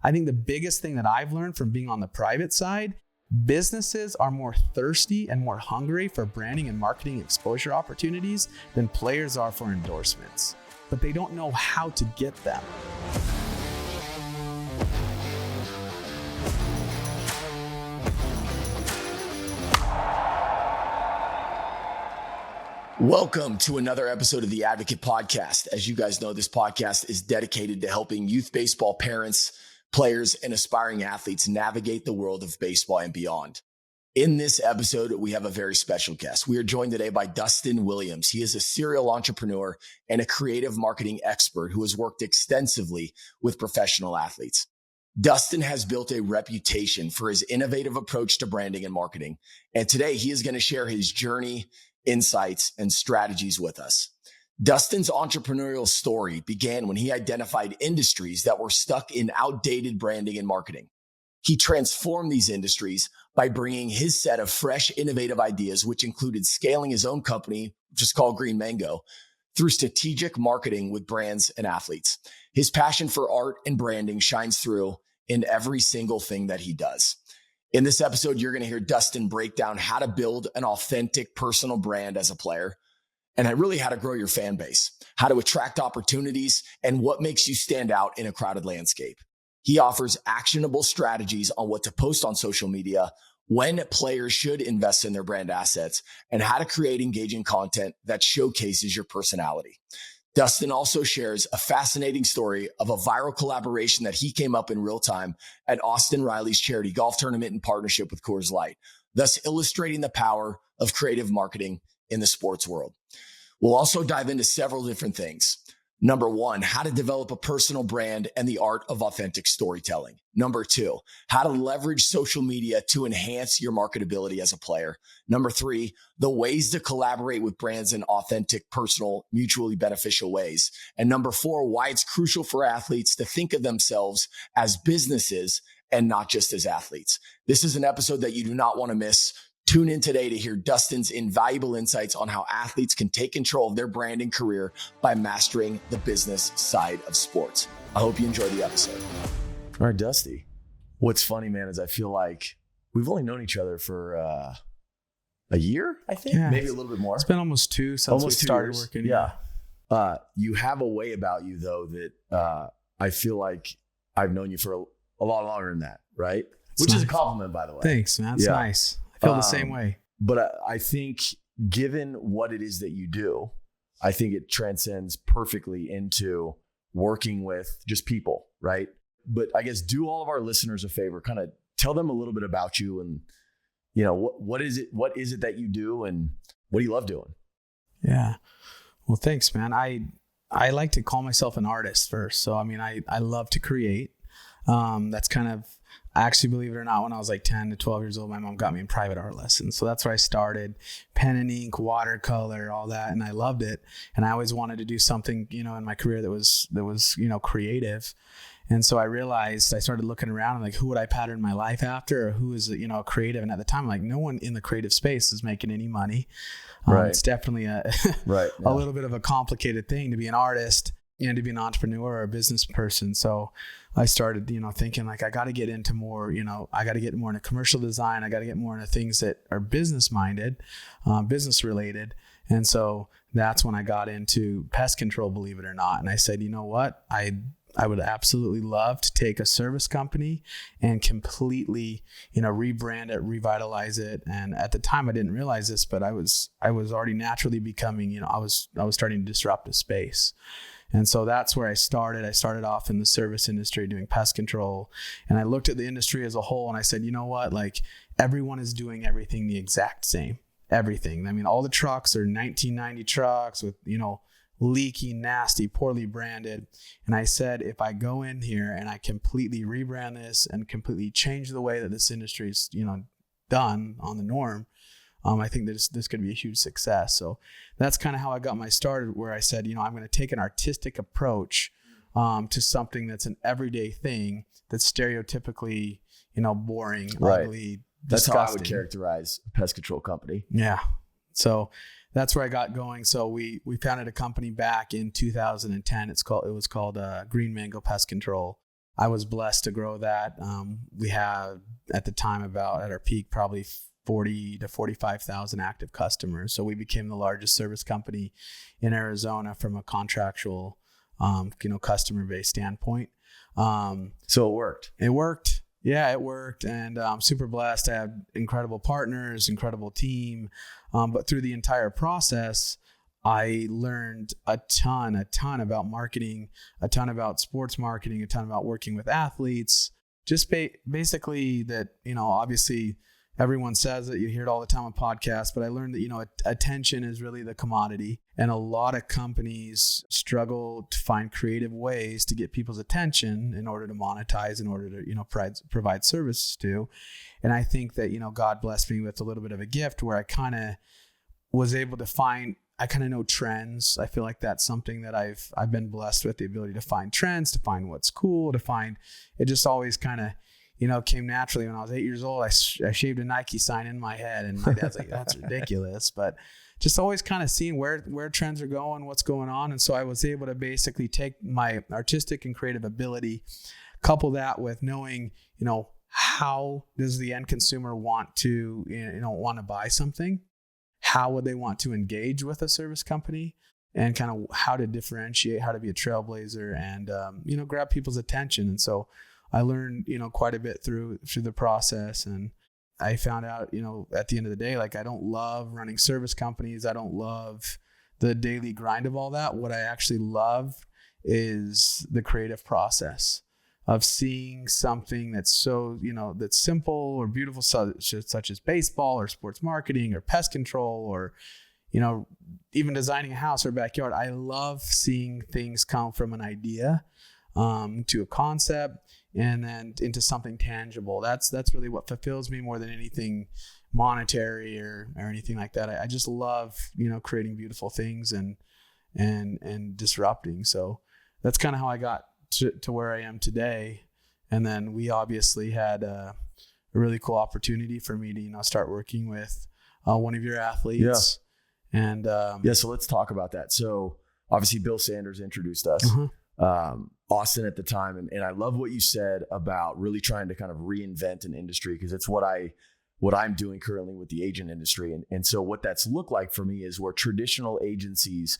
I think the biggest thing that I've learned from being on the private side, businesses are more thirsty and more hungry for branding and marketing exposure opportunities than players are for endorsements, but they don't know how to get them. Welcome to another episode of the Advocate Podcast. As you guys know, this podcast is dedicated to helping youth baseball parents, players, and aspiring athletes navigate the world of baseball and beyond. In this episode, we have a very special guest. We are joined today by Dustin Williams. He is a serial entrepreneur and a creative marketing expert who has worked extensively with professional athletes. Dustin has built a reputation for his innovative approach to branding and marketing. And today he is going to share his journey, insights, and strategies with us. Dustin's entrepreneurial story began when he identified industries that were stuck in outdated branding and marketing. He transformed these industries by bringing his set of fresh, innovative ideas, which included scaling his own company, which is called Green Mango, through strategic marketing with brands and athletes. His passion for art and branding shines through in every single thing that he does. In this episode, you're going to hear Dustin break down how to build an authentic personal brand as a player, and really how to grow your fan base, how to attract opportunities, and what makes you stand out in a crowded landscape. He offers actionable strategies on what to post on social media, when players should invest in their brand assets, and how to create engaging content that showcases your personality. Dustin also shares a fascinating story of a viral collaboration that he came up in real time at Austin Riley's charity golf tournament in partnership with Coors Light, thus illustrating the power of creative marketing in the sports world. We'll also dive into several different things. Number one, how to develop a personal brand and the art of authentic storytelling. Number two, how to leverage social media to enhance your marketability as a player. Number three, the ways to collaborate with brands in authentic, personal, mutually beneficial ways. And number four, why it's crucial for athletes to think of themselves as businesses and not just as athletes. This is an episode that you do not want to miss. Tune in today to hear Dustin's invaluable insights on how athletes can take control of their branding career by mastering the business side of sports. I hope you enjoy the episode. All right, Dusty. What's funny, man, is I feel like we've only known each other for a year, I think, maybe a little bit more. It's been almost two since we started working. Yeah. You have a way about you, though, that I feel like I've known you for a lot longer than that, right? Which is a compliment, by the way. Thanks, man. That's nice. I feel the same way. But I think given what it is that you do, I think it transcends perfectly into working with just people, right? But I guess do all of our listeners a favor, kind of tell them a little bit about you and, you know, what is it that you do and what do you love doing? Yeah. Well, thanks, man. I like to call myself an artist first. So, I mean, I love to create. That's kind of, actually, believe it or not, when I was like 10 to 12 years old, my mom got me in private art lessons. So that's where I started, pen and ink, watercolor, all that. And I loved it. And I always wanted to do something, you know, in my career that was, you know, creative. And so I realized, I started looking around and like, who would I pattern my life after, or who is, you know, creative? And at the time, like, no one in the creative space is making any money. Right. It's definitely a little bit of a complicated thing to be an artist and to be an entrepreneur or a business person. So I started, you know, thinking like, I got to get into more, you know, I got to get more into commercial design. I got to get more into things that are business minded, business related. And so that's when I got into pest control, believe it or not. And I said, you know what, I would absolutely love to take a service company and completely, you know, rebrand it, revitalize it. And at the time I didn't realize this, but I was already naturally becoming, you know, I was starting to disrupt a space. And so that's where I started. I started off in the service industry doing pest control. And I looked at the industry as a whole and I said, you know what, like everyone is doing everything the exact same, everything. I mean, all the trucks are 1990 trucks with, you know, leaky, nasty, poorly branded. And I said, if I go in here and I completely rebrand this and completely change the way that this industry is, you know, done on the norm, I think this could be a huge success. So that's kind of how I got my start, where I said, you know, I'm going to take an artistic approach to something that's an everyday thing that's stereotypically, you know, boring, ugly, That's disgusting. how I would characterize a pest control company. Yeah. So that's where I got going. So we founded a company back in 2010. It was called Green Mango Pest Control. I was blessed to grow that. We had at the time at our peak, probably 40 to 45,000 active customers. So we became the largest service company in Arizona from a contractual, customer base standpoint. So it worked. It worked. Yeah, it worked. And I'm super blessed. I have incredible partners, incredible team. But through the entire process, I learned a ton about marketing, a ton about sports marketing, a ton about working with athletes. Just basically that, obviously everyone says it, you hear it all the time on podcasts, but I learned that, attention is really the commodity. And a lot of companies struggle to find creative ways to get people's attention in order to monetize, in order to, provide services to. And I think that, God blessed me with a little bit of a gift where I kind of was able to I kind of know trends. I feel like that's something that I've been blessed with, the ability to find trends, to find what's cool, it just always kind of, came naturally. When I was 8 years old, I shaved a Nike sign in my head, and my dad's like, that's ridiculous. But just always kind of seeing where trends are going, what's going on. And so I was able to basically take my artistic and creative ability, couple that with knowing, how does the end consumer want to buy something? How would they want to engage with a service company, and kind of how to differentiate, how to be a trailblazer, and, grab people's attention. And so I learned, quite a bit through the process. And I found out, at the end of the day, like, I don't love running service companies. I don't love the daily grind of all that. What I actually love is the creative process of seeing something that's so, that's simple or beautiful, such as baseball or sports marketing or pest control or, even designing a house or backyard. I love seeing things come from an idea to a concept and then into something tangible. That's really what fulfills me more than anything monetary or anything like that. I just love, creating beautiful things and disrupting. So that's kind of how I got to where I am today. And then we obviously had a really cool opportunity for me to, start working with one of your athletes. Yeah. And so let's talk about that. So obviously Bill Sanders introduced us, Austin at the time. And I love what you said about really trying to kind of reinvent an industry, because it's what I'm doing currently with the agent industry. And so what that's looked like for me is where traditional agencies,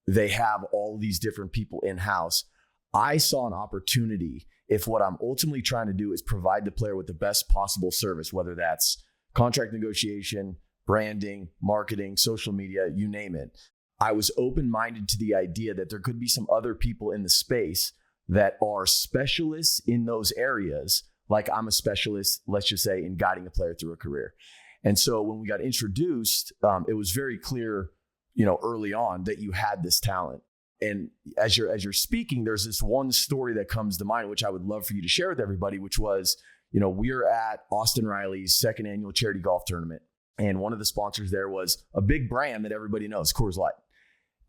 they have all these different people in-house. I saw an opportunity if what I'm ultimately trying to do is provide the player with the best possible service, whether that's contract negotiation, branding, marketing, social media, you name it. I was open-minded to the idea that there could be some other people in the space that are specialists in those areas, like I'm a specialist, let's just say, in guiding a player through a career. And so when we got introduced, it was very clear, early on that you had this talent. And as you're speaking, there's this one story that comes to mind, which I would love for you to share with everybody, which was, we're at Austin Riley's second annual charity golf tournament. And one of the sponsors there was a big brand that everybody knows, Coors Light.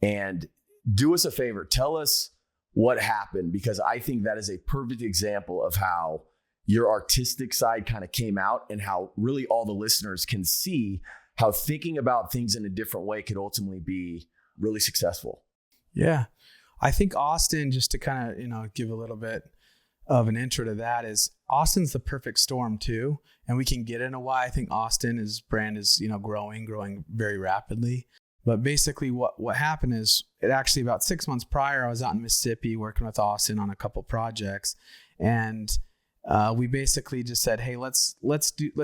And do us a favor, tell us what happened, because I think that is a perfect example of how your artistic side kind of came out and how really all the listeners can see how thinking about things in a different way could ultimately be really successful. Yeah. I think Austin, just to kind of, give a little bit of an intro to that, is Austin's the perfect storm too. And we can get into why I think Austin's brand is, growing very rapidly. But basically what happened is, it actually about 6 months prior, I was out in Mississippi working with Austin on a couple projects. And we basically just said, hey, let's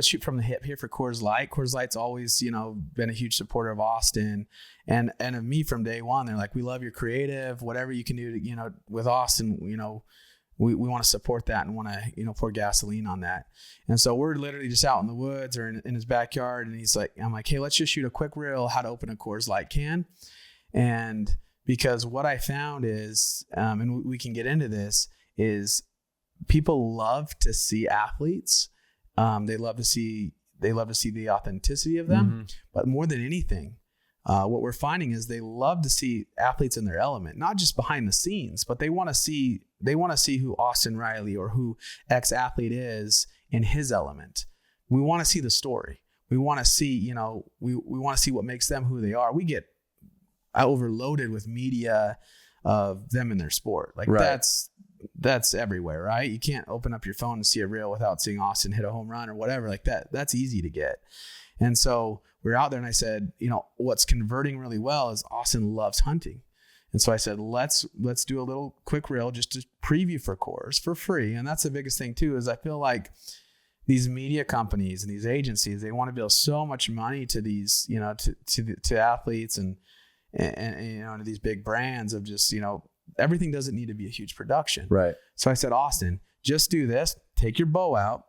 shoot from the hip here for Coors Light. Coors Light's always, been a huge supporter of Austin and of me from day one. They're like, we love your creative, whatever you can do to, with Austin, we want to support that and want to, pour gasoline on that. And so we're literally just out in the woods or in his backyard. And I'm like, hey, let's just shoot a quick reel, how to open a Coors Light can. And because what I found is, and we can get into this, is people love to see athletes. They love to see the authenticity of them. Mm-hmm. But more than anything, what we're finding is they love to see athletes in their element, not just behind the scenes, but they want to see who Austin Riley or who X athlete is in his element. We want to see the story. We want to see, we want to see what makes them who they are. We get overloaded with media of them in their sport. Like right. that's everywhere, right? You can't open up your phone and see a reel without seeing Austin hit a home run or whatever like that. That's easy to get. And so we were out there and I said, what's converting really well is Austin loves hunting. And so I said, let's do a little quick reel just to preview for Coors for free. And that's the biggest thing too, is I feel like these media companies and these agencies, they want to bill so much money to these, to athletes and to these big brands of just, everything doesn't need to be a huge production. Right. So I said, Austin, just do this, take your bow out,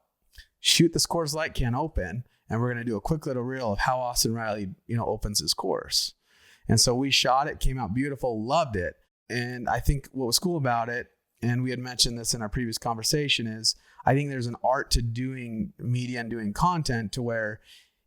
shoot the Coors Light can open, and we're going to do a quick little reel of how Austin Riley, opens his course. And so we shot it, came out beautiful, loved it. And I think what was cool about it, and we had mentioned this in our previous conversation, is I think there's an art to doing media and doing content to where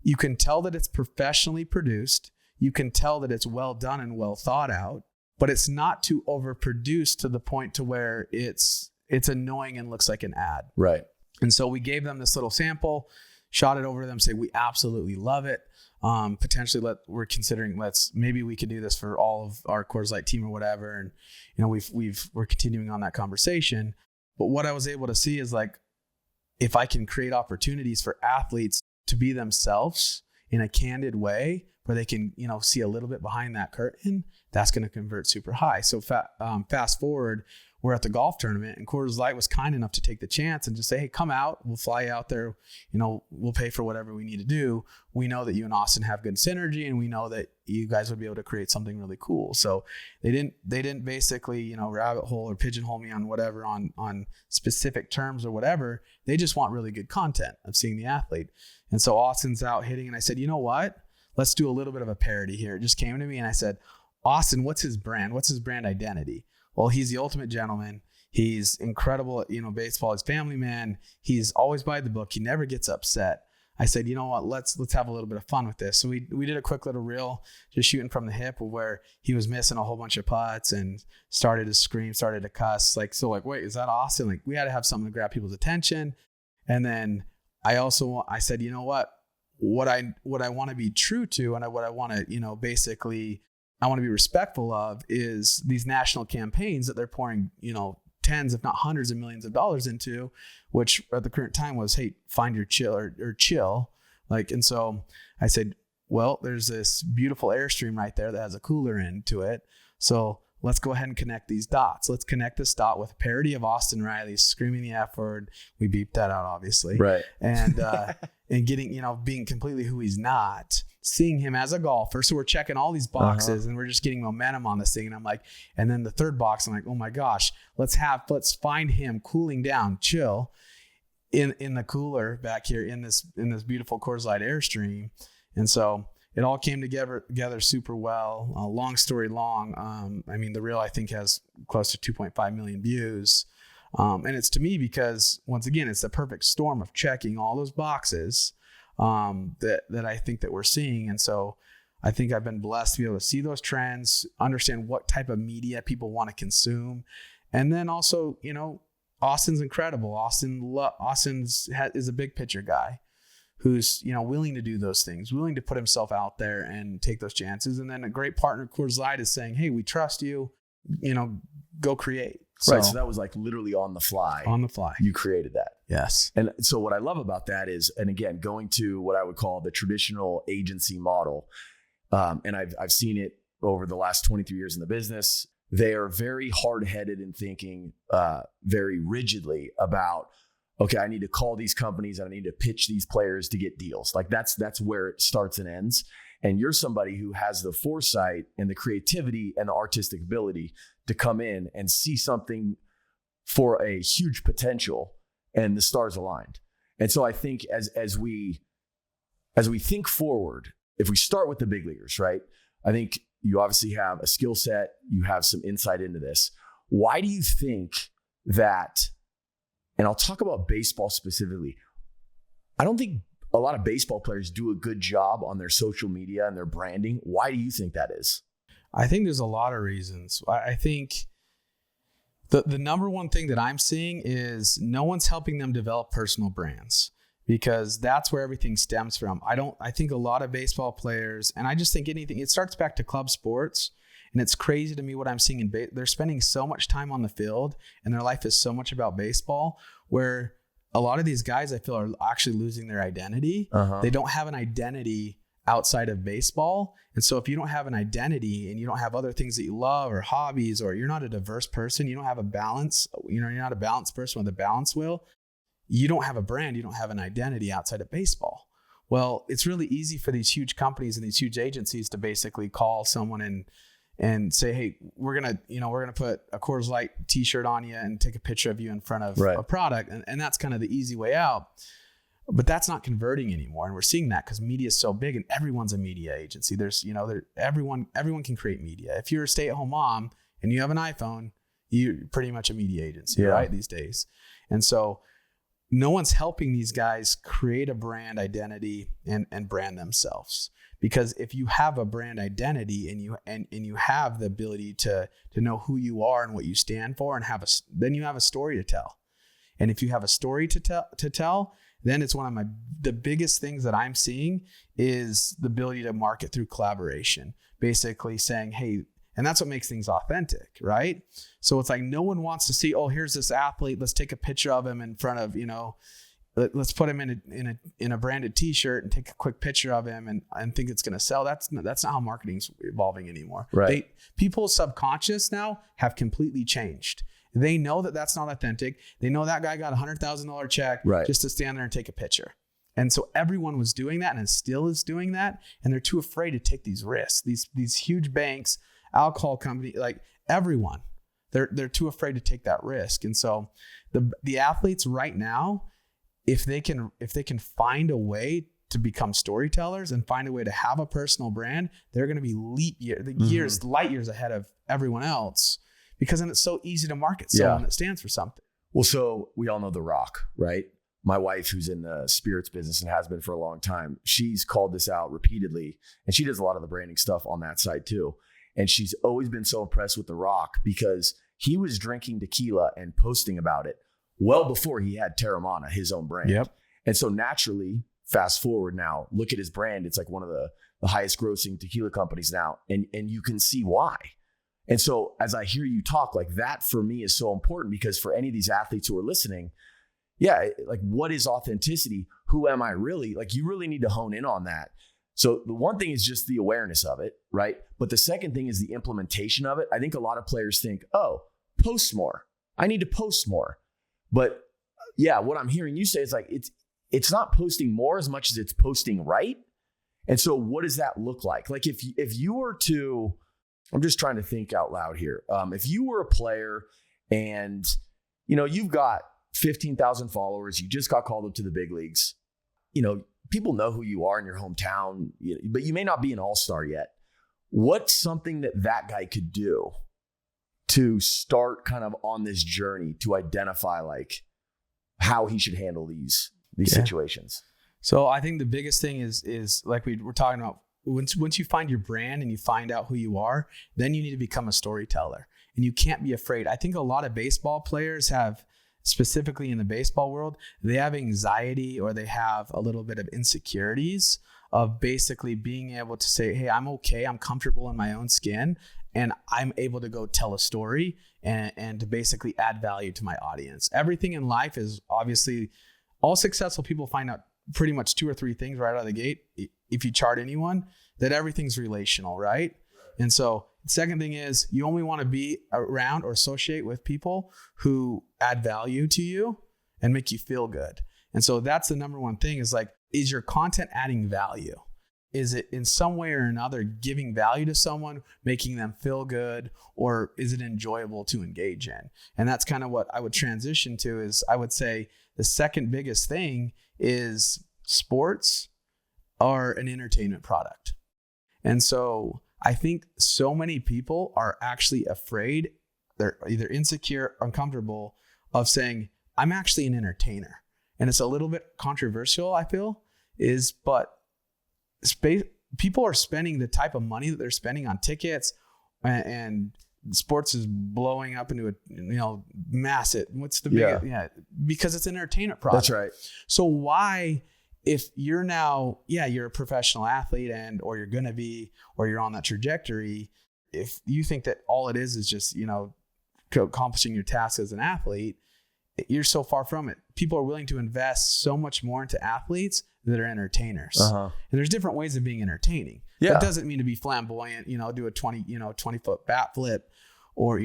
you can tell that it's professionally produced. You can tell that it's well done and well thought out, but it's not too overproduced to the point to where it's annoying and looks like an ad. Right. And so we gave them this little sample, shot it over to them, say, we absolutely love it. Potentially we're considering, maybe we could do this for all of our Coors Light team or whatever. And, we're continuing on that conversation. But what I was able to see is like, if I can create opportunities for athletes to be themselves in a candid way where they can, see a little bit behind that curtain, that's going to convert super high. So fast forward, we're at the golf tournament and Coors Light was kind enough to take the chance and just say, hey, come out. We'll fly you out there. We'll pay for whatever we need to do. We know that you and Austin have good synergy and we know that you guys would be able to create something really cool. So they didn't basically, rabbit hole or pigeonhole me on whatever on specific terms or whatever. They just want really good content of seeing the athlete. And so Austin's out hitting and I said, you know what? Let's do a little bit of a parody here. It just came to me and I said, Austin, what's his brand? What's his brand identity? Well, he's the ultimate gentleman. He's incredible at, baseball. He's family man. He's always by the book. He never gets upset. I said, you know what, let's have a little bit of fun with this. So we did a quick little reel, just shooting from the hip where he was missing a whole bunch of putts and started to scream, started to cuss. Wait, is that Austin? Like, we had to have something to grab people's attention. And then I said, you know what I want to be true to and what I want to, basically I want to be respectful of is these national campaigns that they're pouring, tens, if not hundreds of millions of dollars into, which at the current time was, hey, find your chill or chill. And so I said, well, there's this beautiful Airstream right there that has a cooler into it. So let's go ahead and connect these dots. Let's connect this dot with a parody of Austin Riley screaming the F word. We beeped that out, obviously. Right. And, and getting, being completely who he's not, seeing him as a golfer. So we're checking all these boxes and we're just getting momentum on this thing. And I'm like, and then the third box, I'm like, oh my gosh, let's find him cooling down, chill in the cooler back here in this beautiful Coors Light Airstream. And so it all came together super well. Long story long. The reel I think has close to 2.5 million views. And it's to me because once again, it's the perfect storm of checking all those boxes that I think that we're seeing. And so I think I've been blessed to be able to see those trends, understand what type of media people want to consume. And then also, Austin's incredible. Austin's is a big picture guy who's, willing to do those things, willing to put himself out there and take those chances. And then a great partner, Coors Light, is saying, hey, we trust you, go create. Right. So that was like literally on the fly. On the fly. You created that. Yes. And so what I love about that is, and again, going to what I would call the traditional agency model. And I've seen it over the last 23 years in the business. They are very hard-headed in thinking very rigidly about, okay, I need to call these companies and I need to pitch these players to get deals. Like that's where it starts and ends. And you're somebody who has the foresight and the creativity and the artistic ability to come in and see something for a huge potential and the stars aligned. And so I think as we think forward, if we start with the big leaguers, right? I think you obviously have a skill set, you have some insight into this. Why do you think that, and I'll talk about baseball specifically, I don't think a lot of baseball players do a good job on their social media and their branding. Why do you think that is? I think there's a lot of reasons. I think the number one thing that I'm seeing is no one's helping them develop personal brands, because that's where everything stems from. I think a lot of baseball players, and I just think anything, it starts back to club sports And it's crazy to me what I'm seeing they're spending so much time on the field and their life is so much about baseball, where a lot of these guys I feel are actually losing their identity. They don't have an identity outside of baseball. And so if you don't have an identity and you don't have other things that you love or hobbies, or you're not a diverse person, you don't have a balance, you're not a balanced person with a balanced will, you don't have a brand, you don't have an identity outside of baseball. Well, it's really easy for these huge companies and these huge agencies to basically call someone and say, hey, we're going to put a Coors Light t-shirt on you and take a picture of you in front of a product. And that's kind of the easy way out. But that's not converting anymore. And we're seeing that because media is so big and everyone's a media agency. Everyone can create media. If you're a stay-at-home mom and you have an iPhone, you're pretty much a media agency, right? These days. And so no one's helping these guys create a brand identity and brand themselves. Because if you have a brand identity and you have the ability to know who you are and what you stand for, and then you have a story to tell. And if you have a story to tell, then it's one of the biggest things that I'm seeing is the ability to market through collaboration. Basically saying, hey, and that's what makes things authentic, right? So it's like no one wants to see, oh, here's this athlete, let's take a picture of him in front of, let's put him in a branded t-shirt and take a quick picture of him and think it's going to sell. That's not how marketing's evolving anymore. Right. People's subconscious now have completely changed. They know that that's not authentic. They know that guy got a $100,000 check just to stand there and take a picture. And so everyone was doing that and still is doing that. And they're too afraid to take these risks. These huge banks, alcohol company, like everyone, they're too afraid to take that risk. And so the athletes right now, if they can find a way to become storytellers and find a way to have a personal brand, they're going to be light years ahead of everyone else, because then it's so easy to market someone that stands for something. Well, so we all know The Rock, right? My wife, who's in the spirits business and has been for a long time, she's called this out repeatedly, and she does a lot of the branding stuff on that side too. And she's always been so impressed with The Rock because he was drinking tequila and posting about it well before he had Terramana, his own brand. Yep. And so naturally, fast forward now, look at his brand. It's like one of the highest grossing tequila companies now. And you can see why. And so as I hear you talk, like that for me is so important, because for any of these athletes who are listening, like what is authenticity? Who am I really? Like you really need to hone in on that. So the one thing is just the awareness of it, right? But the second thing is the implementation of it. I think a lot of players think, oh, post more. I need to post more. But what I'm hearing you say is like, it's not posting more as much as it's posting right. And so what does that look like? Like if you were to, I'm just trying to think out loud here. If you were a player and, you've got 15,000 followers, you just got called up to the big leagues, people know who you are in your hometown, but you may not be an all-star yet. What's something that guy could do to start kind of on this journey to identify like how he should handle these situations? So I think the biggest thing is like we're talking about, once you find your brand and you find out who you are, then you need to become a storyteller, and you can't be afraid. I think a lot of baseball players have, specifically in the baseball world, they have anxiety or they have a little bit of insecurities of basically being able to say, hey, I'm okay, I'm comfortable in my own skin, and I'm able to go tell a story and to basically add value to my audience. Everything in life is obviously, all successful people find out pretty much 2 or 3 things right out of the gate, if you chart anyone, that everything's relational, right? And so the second thing is you only want to be around or associate with people who add value to you and make you feel good. And so that's the number one thing, is like, is your content adding value? Is it in some way or another giving value to someone, making them feel good, or is it enjoyable to engage in? And that's kind of what I would transition to, is I would say the second biggest thing is sports are an entertainment product. And so I think so many people are actually afraid, they're either insecure or uncomfortable of saying, I'm actually an entertainer. And it's a little bit controversial, I feel, but people are spending the type of money that they're spending on tickets, and sports is blowing up into a, massive, what's the biggest, because it's an entertainment product. That's right. So why, if you're now, you're a professional athlete or you're going to be, or you're on that trajectory, if you think that all it is just, accomplishing your task as an athlete, you're so far from it. People are willing to invest so much more into athletes that are entertainers. And there's different ways of being entertaining. Yeah. That doesn't mean to be flamboyant, do a 20-foot bat flip or,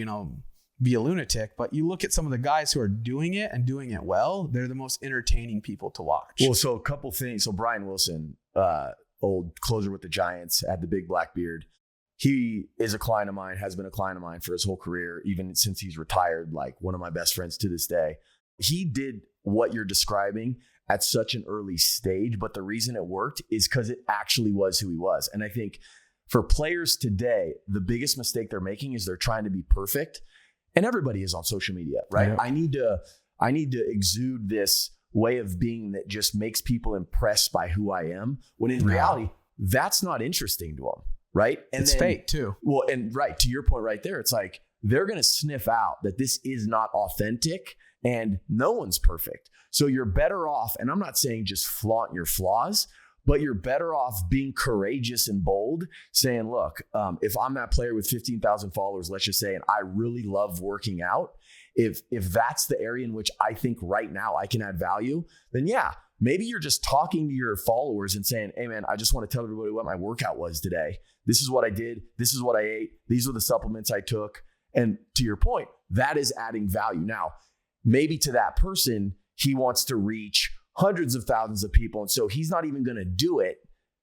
be a lunatic. But you look at some of the guys who are doing it and doing it well, they're the most entertaining people to watch. Well, so a couple things. So Brian Wilson, old closer with the Giants, had the big black beard. He is a client of mine, has been a client of mine for his whole career, even since he's retired, like one of my best friends to this day. He did what you're describing at such an early stage, but the reason it worked is because it actually was who he was. And I think for players today, the biggest mistake they're making is they're trying to be perfect. And everybody is on social media, right? Yeah. I need to exude this way of being that just makes people impressed by who I am, when in reality, that's not interesting to them. Right. And it's fake too. Well, and right to your point right there, it's like they're going to sniff out that this is not authentic and no one's perfect. So you're better off. And I'm not saying just flaunt your flaws, but you're better off being courageous and bold, saying, look, if I'm that player with 15,000 followers, let's just say, and I really love working out, if that's the area in which I think right now I can add value, then yeah, maybe you're just talking to your followers and saying, hey man, I just want to tell everybody what my workout was today. This is what I did. This is what I ate. These are the supplements I took. And to your point, that is adding value. Now, maybe to that person, he wants to reach hundreds of thousands of people. And so he's not even going to do it,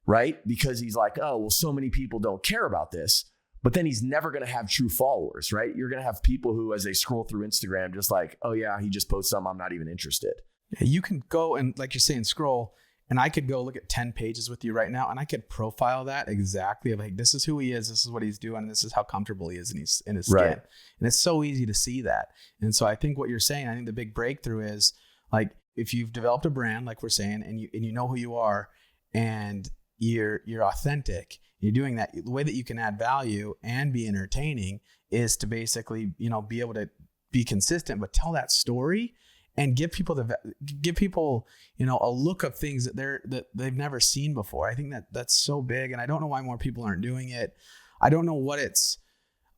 right? Because he's like, oh, well, so many people don't care about this. But then he's never going to have true followers, right? You're going to have people who, as they scroll through Instagram, just like, oh yeah, he just posted something, I'm not even interested. Yeah, you can go and, like you're saying, scroll, and I could go look at 10 pages with you right now, and I could profile that exactly. Like, this is who he is, this is what he's doing, and this is how comfortable he is in his skin. Right. And it's so easy to see that. And so I think what you're saying, I think the big breakthrough is, like, if you've developed a brand, like we're saying, and you know who you are, and you're authentic, you're doing that, the way that you can add value and be entertaining is to basically, be able to be consistent, but tell that story and give people a look of things that they've never seen before. I think that's so big, and I don't know why more people aren't doing it. I don't know what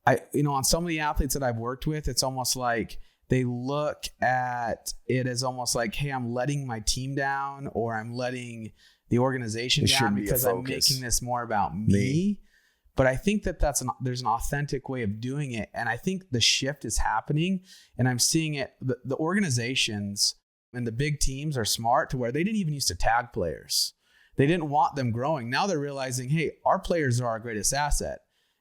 on some of the athletes that I've worked with, it's almost like they look at it as almost like, hey, I'm letting my team down, or I'm letting the organization down because I'm making this more about me. But I think there's an authentic way of doing it. And I think the shift is happening, and I'm seeing it. The organizations and the big teams are smart to where they didn't even used to tag players. They didn't want them growing. Now they're realizing, hey, our players are our greatest asset.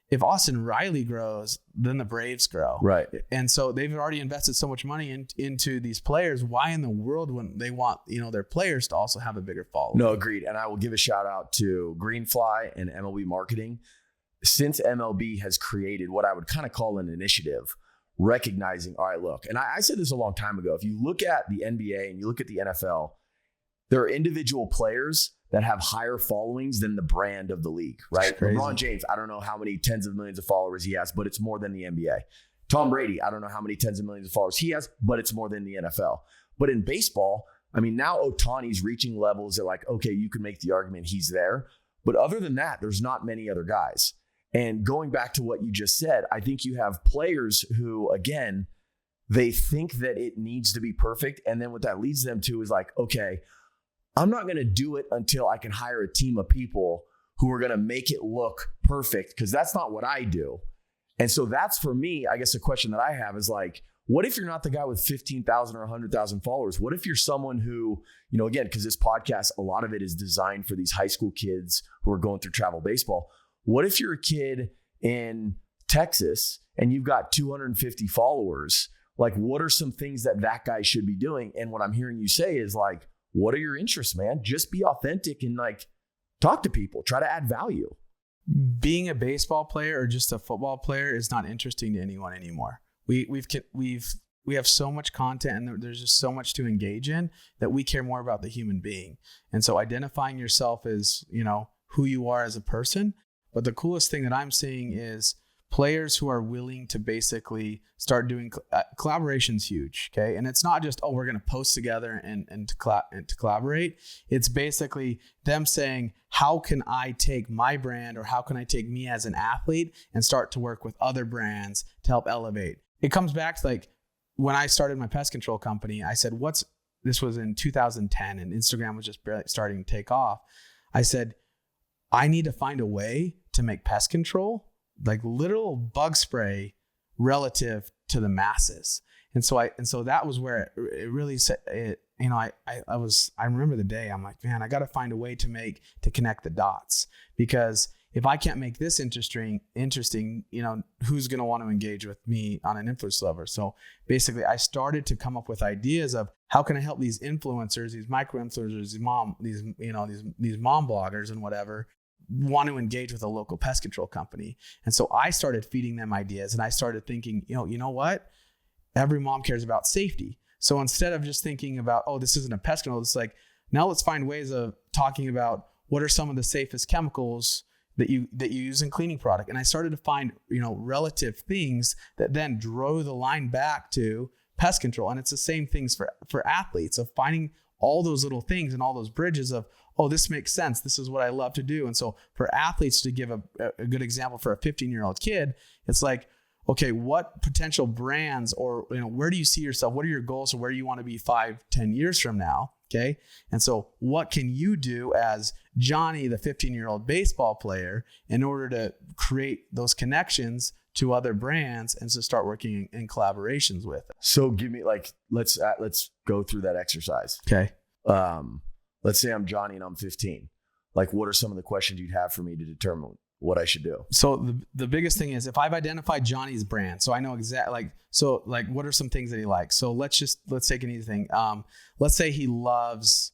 If Austin Riley grows, then the Braves grow. Right. And so they've already invested so much money into these players. Why in the world wouldn't they want, their players to also have a bigger following? No, agreed. And I will give a shout out to Greenfly and MLB marketing. Since MLB has created what I would kind of call an initiative, recognizing, all right, look, and I said this a long time ago, if you look at the NBA and you look at the NFL, there are individual players that have higher followings than the brand of the league, right? LeBron James, I don't know how many tens of millions of followers he has, but it's more than the NBA. Tom Brady, I don't know how many tens of millions of followers he has, but it's more than the NFL. But in baseball, I mean, now Ohtani's reaching levels that, like, okay, you can make the argument he's there. But other than that, there's not many other guys. And going back to what you just said, I think you have players who, again, they think that it needs to be perfect. And then what that leads them to is like, okay, I'm not going to do it until I can hire a team of people who are going to make it look perfect, because that's not what I do. And so that's, for me, I guess the question that I have is like, what if you're not the guy with 15,000 or 100,000 followers? What if you're someone who, again, because this podcast, a lot of it is designed for these high school kids who are going through travel baseball. What if you're a kid in Texas and you've got 250 followers? Like, what are some things that guy should be doing? And what I'm hearing you say is like, what are your interests, man? Just be authentic and like talk to people, try to add value. Being a baseball player or just a football player is not interesting to anyone anymore. We have so much content, and there's just so much to engage in that we care more about the human being. And so identifying yourself as, who you are as a person. But the coolest thing that I'm seeing is players who are willing to basically start doing collaboration's huge. Okay. And it's not just, oh, we're going to post together and to collaborate. It's basically them saying, how can I take my brand, or how can I take me as an athlete and start to work with other brands to help elevate? It comes back to like when I started my pest control company, I said, this was in 2010 and Instagram was just barely starting to take off. I said, I need to find a way to make pest control like literal bug spray relative to the masses. And so that was where it really said it, I remember the day I'm like, man, I got to find a way to connect the dots, because if I can't make this interesting, who's going to want to engage with me on an influence level? So basically I started to come up with ideas of how can I help these influencers, these micro influencers, these mom bloggers and whatever, want to engage with a local pest control company. And so I started feeding them ideas, and I started thinking, you know what? Every mom cares about safety. So instead of just thinking about, oh, this isn't a pest control, it's like, now let's find ways of talking about what are some of the safest chemicals that you use in cleaning product. And I started to find, relative things that then drove the line back to pest control. And it's the same things for athletes, of finding all those little things and all those bridges of, oh, this makes sense. This is what I love to do. And so for athletes, to give a good example for a 15-year-old kid, it's like, okay, what potential brands, or, where do you see yourself? What are your goals, or where do you want to be 5-10 years from now? Okay. And so what can you do as Johnny, the 15-year-old baseball player, in order to create those connections to other brands and to start working in collaborations with? So give me let's go through that exercise. Okay. Let's say I'm Johnny and I'm 15. Like, what are some of the questions you'd have for me to determine what I should do? So the biggest thing is, if I've identified Johnny's brand, so I know exactly, what are some things that he likes? So let's take an easy thing. Let's say he loves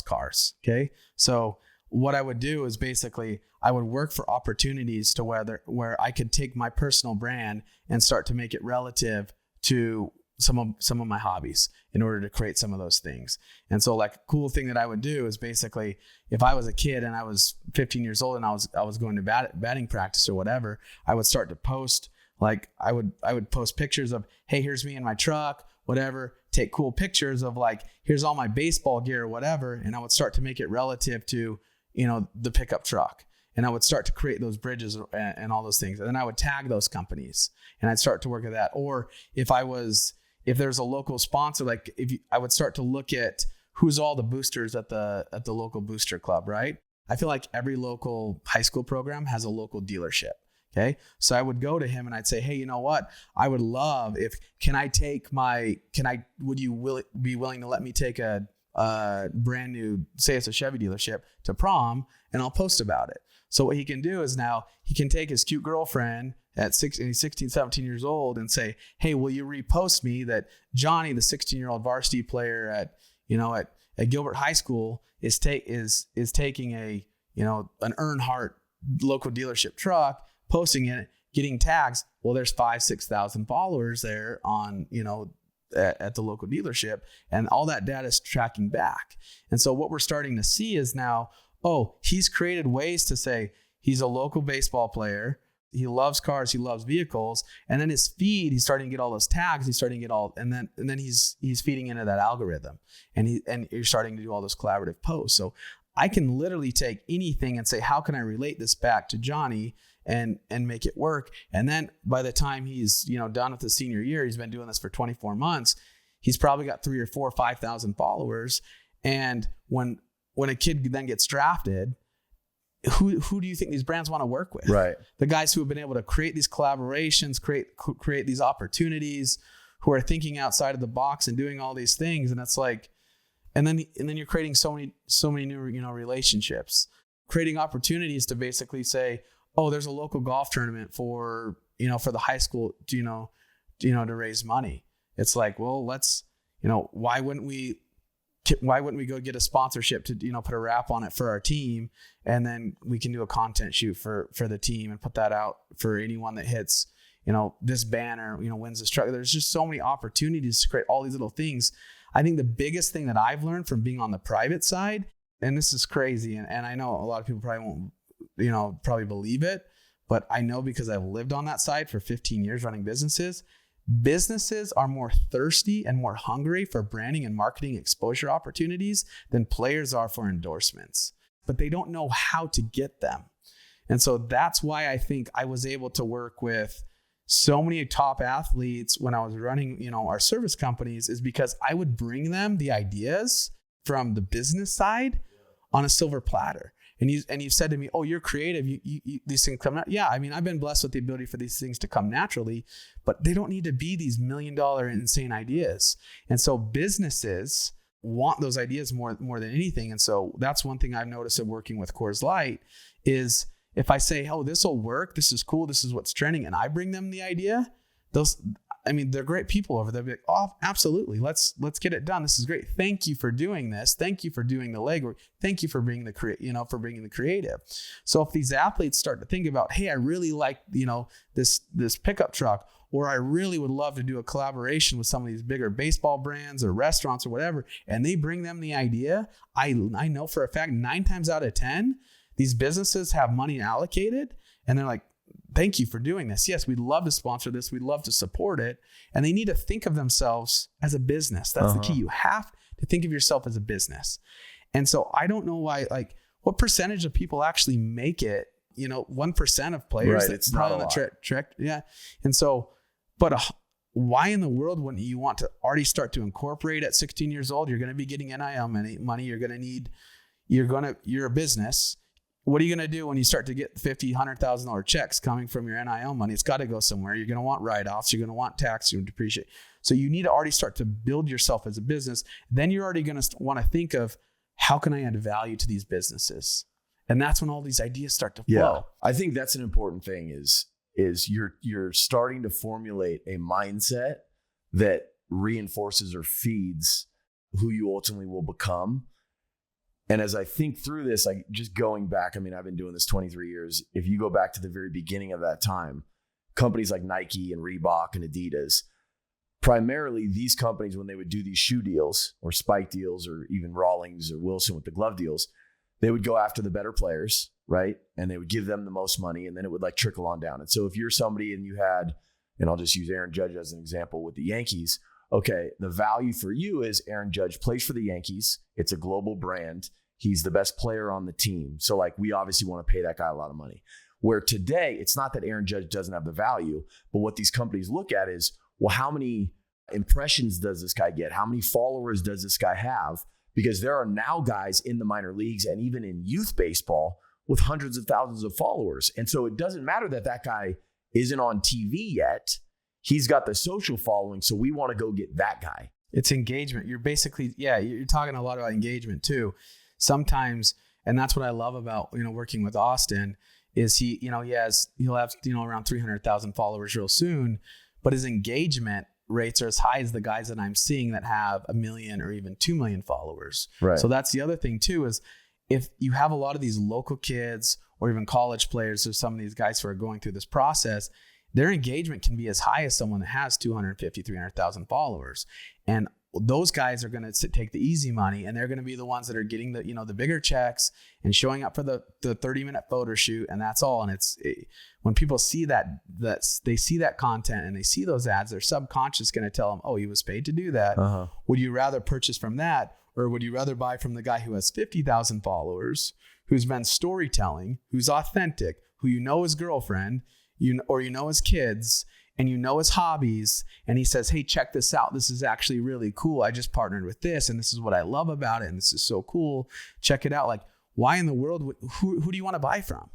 cars. Okay. So what I would do is basically I would work for opportunities to where I could take my personal brand and start to make it relative to some of my hobbies in order to create some of those things. And so like a cool thing that I would do is basically, if I was a kid and I was 15 years old and I was going to batting practice or whatever, I would start to post, like I would post pictures of, hey, here's me in my truck, whatever, take cool pictures of like, here's all my baseball gear or whatever. And I would start to make it relative to, the pickup truck. And I would start to create those bridges and all those things. And then I would tag those companies and I'd start to work at that. Or if there's a local sponsor, I would start to look at who's all the boosters at the local booster club, right? I feel like every local high school program has a local dealership. Okay. So I would go to him and I'd say, hey, you know what? I would love would you be willing to let me take a brand new, say it's a Chevy dealership, to prom, and I'll post about it. So what he can do is now he can take his cute girlfriend at 16, 17 years old and say, hey, will you repost me that Johnny, the 16-year-old varsity player at Gilbert High School is taking an Earnhardt local dealership truck, posting it, getting tags. Well, there's 5,000-6,000 followers there on, at the local dealership, and all that data is tracking back. And so what we're starting to see is now, he's created ways to say he's a local baseball player. He loves cars. He loves vehicles. And then his feed, he's starting to get all those tags. He's starting to get all, and then he's feeding into that algorithm, and you're starting to do all those collaborative posts. So I can literally take anything and say, how can I relate this back to Johnny and make it work? And then by the time he's, done with his senior year, he's been doing this for 24 months. He's probably got 3,000 or 4,000 or 5,000 followers. And when a kid then gets drafted, who do you think these brands want to work with? Right. The guys who have been able to create these collaborations, create these opportunities, who are thinking outside of the box and doing all these things. And it's like, and then you're creating so many new, relationships, creating opportunities to basically say, oh, there's a local golf tournament for the high school, to raise money. It's like, well, let's, why wouldn't we go get a sponsorship to, put a wrap on it for our team, and then we can do a content shoot for the team and put that out for anyone that hits, this banner, wins this truck. There's just so many opportunities to create all these little things. I think the biggest thing that I've learned from being on the private side, and this is crazy, and I know a lot of people probably won't, probably believe it, but I know because I've lived on that side for 15 years running businesses are more thirsty and more hungry for branding and marketing exposure opportunities than players are for endorsements, but they don't know how to get them. And so that's why I think I was able to work with so many top athletes when I was running, our service companies, is because I would bring them the ideas from the business side on a silver platter. And you said to me, oh, you're creative. You these things come out. Yeah. I mean, I've been blessed with the ability for these things to come naturally, but they don't need to be these $1 million insane ideas. And so businesses want those ideas more than anything. And so that's one thing I've noticed of working with Coors Light is if I say, oh, this will work, this is cool, this is what's trending, and I bring them the idea, they're great people over there. They're like, oh, absolutely. Let's get it done. This is great. Thank you for doing this. Thank you for doing the legwork. Thank you for bringing the creative. So if these athletes start to think about, hey, I really like, this pickup truck, or I really would love to do a collaboration with some of these bigger baseball brands or restaurants or whatever, and they bring them the idea, I know for a fact 9 times out of 10, these businesses have money allocated and they're like, thank you for doing this. Yes, we'd love to sponsor this. We'd love to support it. And they need to think of themselves as a business. That's the key. You have to think of yourself as a business. And so I don't know why, what percentage of people actually make it, 1% of players. Right, it's not a lot. Yeah. And so, but why in the world wouldn't you want to already start to incorporate at 16 years old? You're going to be getting NIL money. You're a business. What are you going to do when you start to get $50,000, $100,000 checks coming from your NIL money? It's got to go somewhere. You're going to want write-offs. You're going to want tax. You're going to depreciate. So you need to already start to build yourself as a business. Then you're already going to want to think of, how can I add value to these businesses? And that's when all these ideas start to flow. Yeah, I think that's an important thing is you're starting to formulate a mindset that reinforces or feeds who you ultimately will become. And as I think through this, just going back, I've been doing this 23 years. If you go back to the very beginning of that time, companies like Nike and Reebok and Adidas, primarily these companies, when they would do these shoe deals or spike deals or even Rawlings or Wilson with the glove deals, they would go after the better players, right? And they would give them the most money, and then it would trickle on down. And so if you're somebody and you had, and I'll just use Aaron Judge as an example with the Yankees, okay, the value for you is Aaron Judge plays for the Yankees. It's a global brand. He's the best player on the team. So we obviously want to pay that guy a lot of money. Where today, it's not that Aaron Judge doesn't have the value, but what these companies look at is, well, how many impressions does this guy get? How many followers does this guy have? Because there are now guys in the minor leagues and even in youth baseball with hundreds of thousands of followers. And so it doesn't matter that guy isn't on TV yet. He's got the social following, so we want to go get that guy. It's engagement. You're basically, you're talking a lot about engagement too. Sometimes, and that's what I love about, working with Austin is he'll have, around 300,000 followers real soon, but his engagement rates are as high as the guys that I'm seeing that have 1 million or even 2 million followers. Right. So that's the other thing too, is if you have a lot of these local kids or even college players or some of these guys who are going through this process, their engagement can be as high as someone that has 250, 300,000 followers. And those guys are going to take the easy money, and they're going to be the ones that are getting the bigger checks and showing up for the 30-minute photo shoot, and that's all. And when people see that they see that content and they see those ads, their subconscious going to tell them, oh, he was paid to do that. Would you rather purchase from that, or would you rather buy from the guy who has 50,000 followers, who's been storytelling, who's authentic, who his girlfriend, his kids, and his hobbies, and he says, hey, check this out. This is actually really cool. I just partnered with this, and this is what I love about it, and this is so cool. Check it out. Why in the world, who do you want to buy from?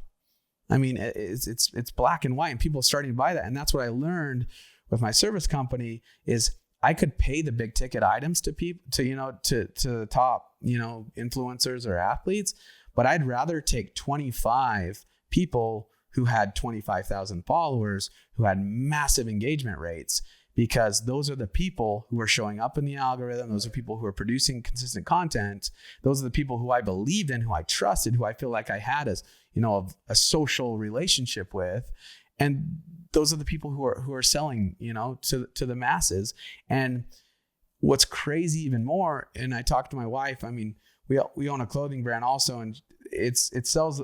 It's black and white, and people are starting to buy that. And that's what I learned with my service company is I could pay the big ticket items to people, to the top, influencers or athletes, but I'd rather take 25 people who had 25,000 followers, who had massive engagement rates, because those are the people who are showing up in the algorithm. Those are people who are producing consistent content. Those are the people who I believed in, who I trusted, who I feel like I had as, a social relationship with. And those are the people who are selling, to the masses. And what's crazy even more, and I talked to my wife, we own a clothing brand also, and it sells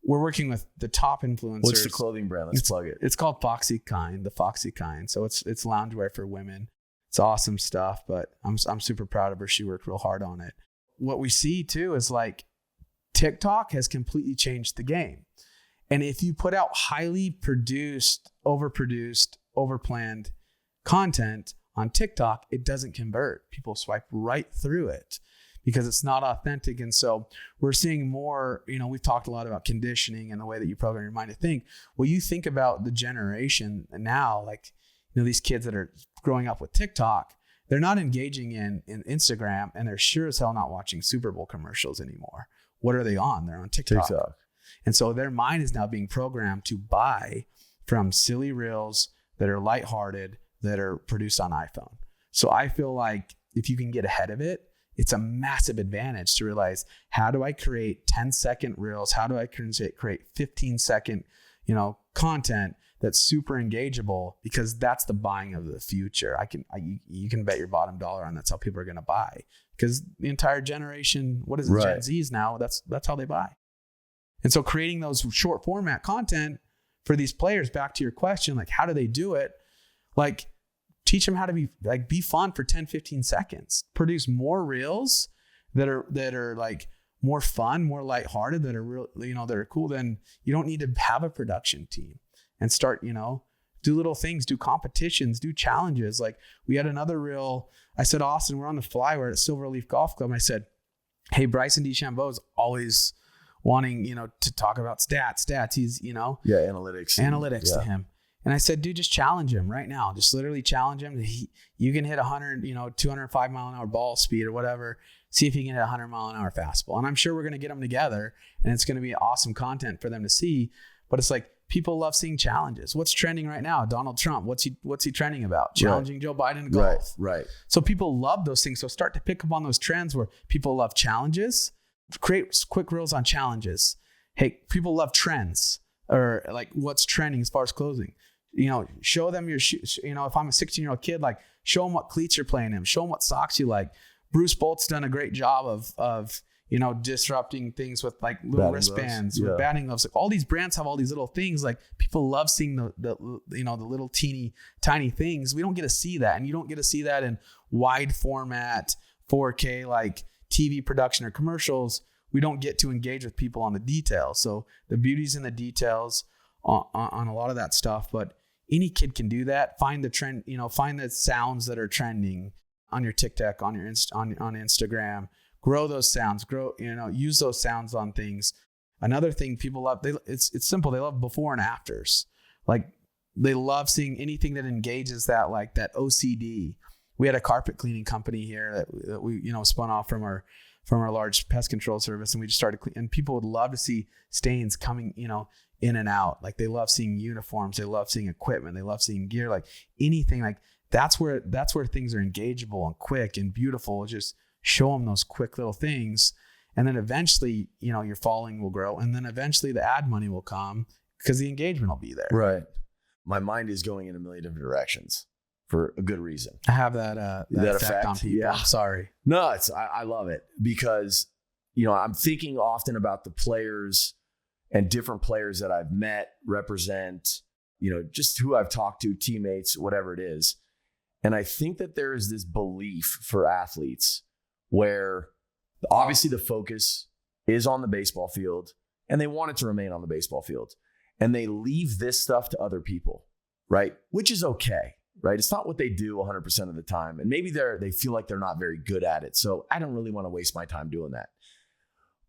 we're working with the top influencers. What's the clothing brand? Let's plug it. It's called Foxy Kind, the Foxy Kind. So it's loungewear for women. It's awesome stuff, but I'm super proud of her. She worked real hard on it. What we see too is like TikTok has completely changed the game. And if you put out highly produced, overproduced, overplanned content on TikTok, it doesn't convert. People swipe right through it because it's not authentic. And so we're seeing more, we've talked a lot about conditioning and the way that you program your mind to think. Well, you think about the generation now, like, these kids that are growing up with TikTok, they're not engaging in Instagram, and they're sure as hell not watching Super Bowl commercials anymore. What are they on? They're on TikTok. And so their mind is now being programmed to buy from silly reels that are lighthearted, that are produced on iPhone. So I feel like if you can get ahead of it, it's a massive advantage to realize, how do I create 10-second reels? How do I create 15-second, content that's super engageable? Because that's the buying of the future. You can bet your bottom dollar on that's how people are going to buy, because the entire generation, what is it, Gen Zs now, that's how they buy. And so creating those short format content for these players, back to your question, like, how do they do it? Like, teach them how to be fun for 10, 15 seconds, produce more reels that are like more fun, more lighthearted, that are real, that are cool. Then you don't need to have a production team, and start, do little things, do competitions, do challenges. Like, we had another reel. I said, Austin, we're on the fly. We're at Silverleaf Golf Club. And I said, hey, Bryson DeChambeau is always wanting, to talk about stats. He's, analytics to him. And I said, dude, just challenge him right now. Just literally challenge him. You can hit 100, 205 mile an hour ball speed or whatever. See if you can hit 100 mile an hour fastball. And I'm sure we're going to get them together, and it's going to be awesome content for them to see. But it's like, people love seeing challenges. What's trending right now? Donald Trump. What's he trending about? Challenging Joe Biden to golf. Right. So people love those things. So start to pick up on those trends where people love challenges. Create quick reels on challenges. Hey, people love trends, or like what's trending as far as clothing. Show them your shoes. If I'm a 16-year-old kid, like, show them what cleats you're playing in. Show them what socks you like. Bruce Bolt's done a great job of disrupting things with like little batting wristbands, with batting gloves. Like, all these brands have all these little things. Like, people love seeing the little teeny tiny things. We don't get to see that, and you don't get to see that in wide format 4K like TV production or commercials. We don't get to engage with people on the details. So the beauty's in the details on a lot of that stuff. But any kid can do that. Find the trend, find the sounds that are trending on your TikTok, on your on Instagram. Grow those sounds. Use those sounds on things. Another thing people love, it's simple. They love before and afters. Like, they love seeing anything that engages that, like that OCD. We had a carpet cleaning company here that we spun off from our large pest control service, and we just started and people would love to see stains coming, in and out. Like, they love seeing uniforms, they love seeing equipment, they love seeing gear, like anything. Like, that's where things are engageable and quick and beautiful. Just show them those quick little things, and then eventually, your following will grow, and then eventually the ad money will come because the engagement will be there. Right. My mind is going in a million different directions for a good reason. I have that effect on people. Yeah. I'm sorry. No, I love it because, I'm thinking often about the players and different players that I've met, represent, just who I've talked to, teammates, whatever it is. And I think that there is this belief for athletes where obviously the focus is on the baseball field, and they want it to remain on the baseball field. And they leave this stuff to other people, right? Which is okay, right? It's not what they do 100% of the time. And maybe they feel like they're not very good at it. So I don't really want to waste my time doing that.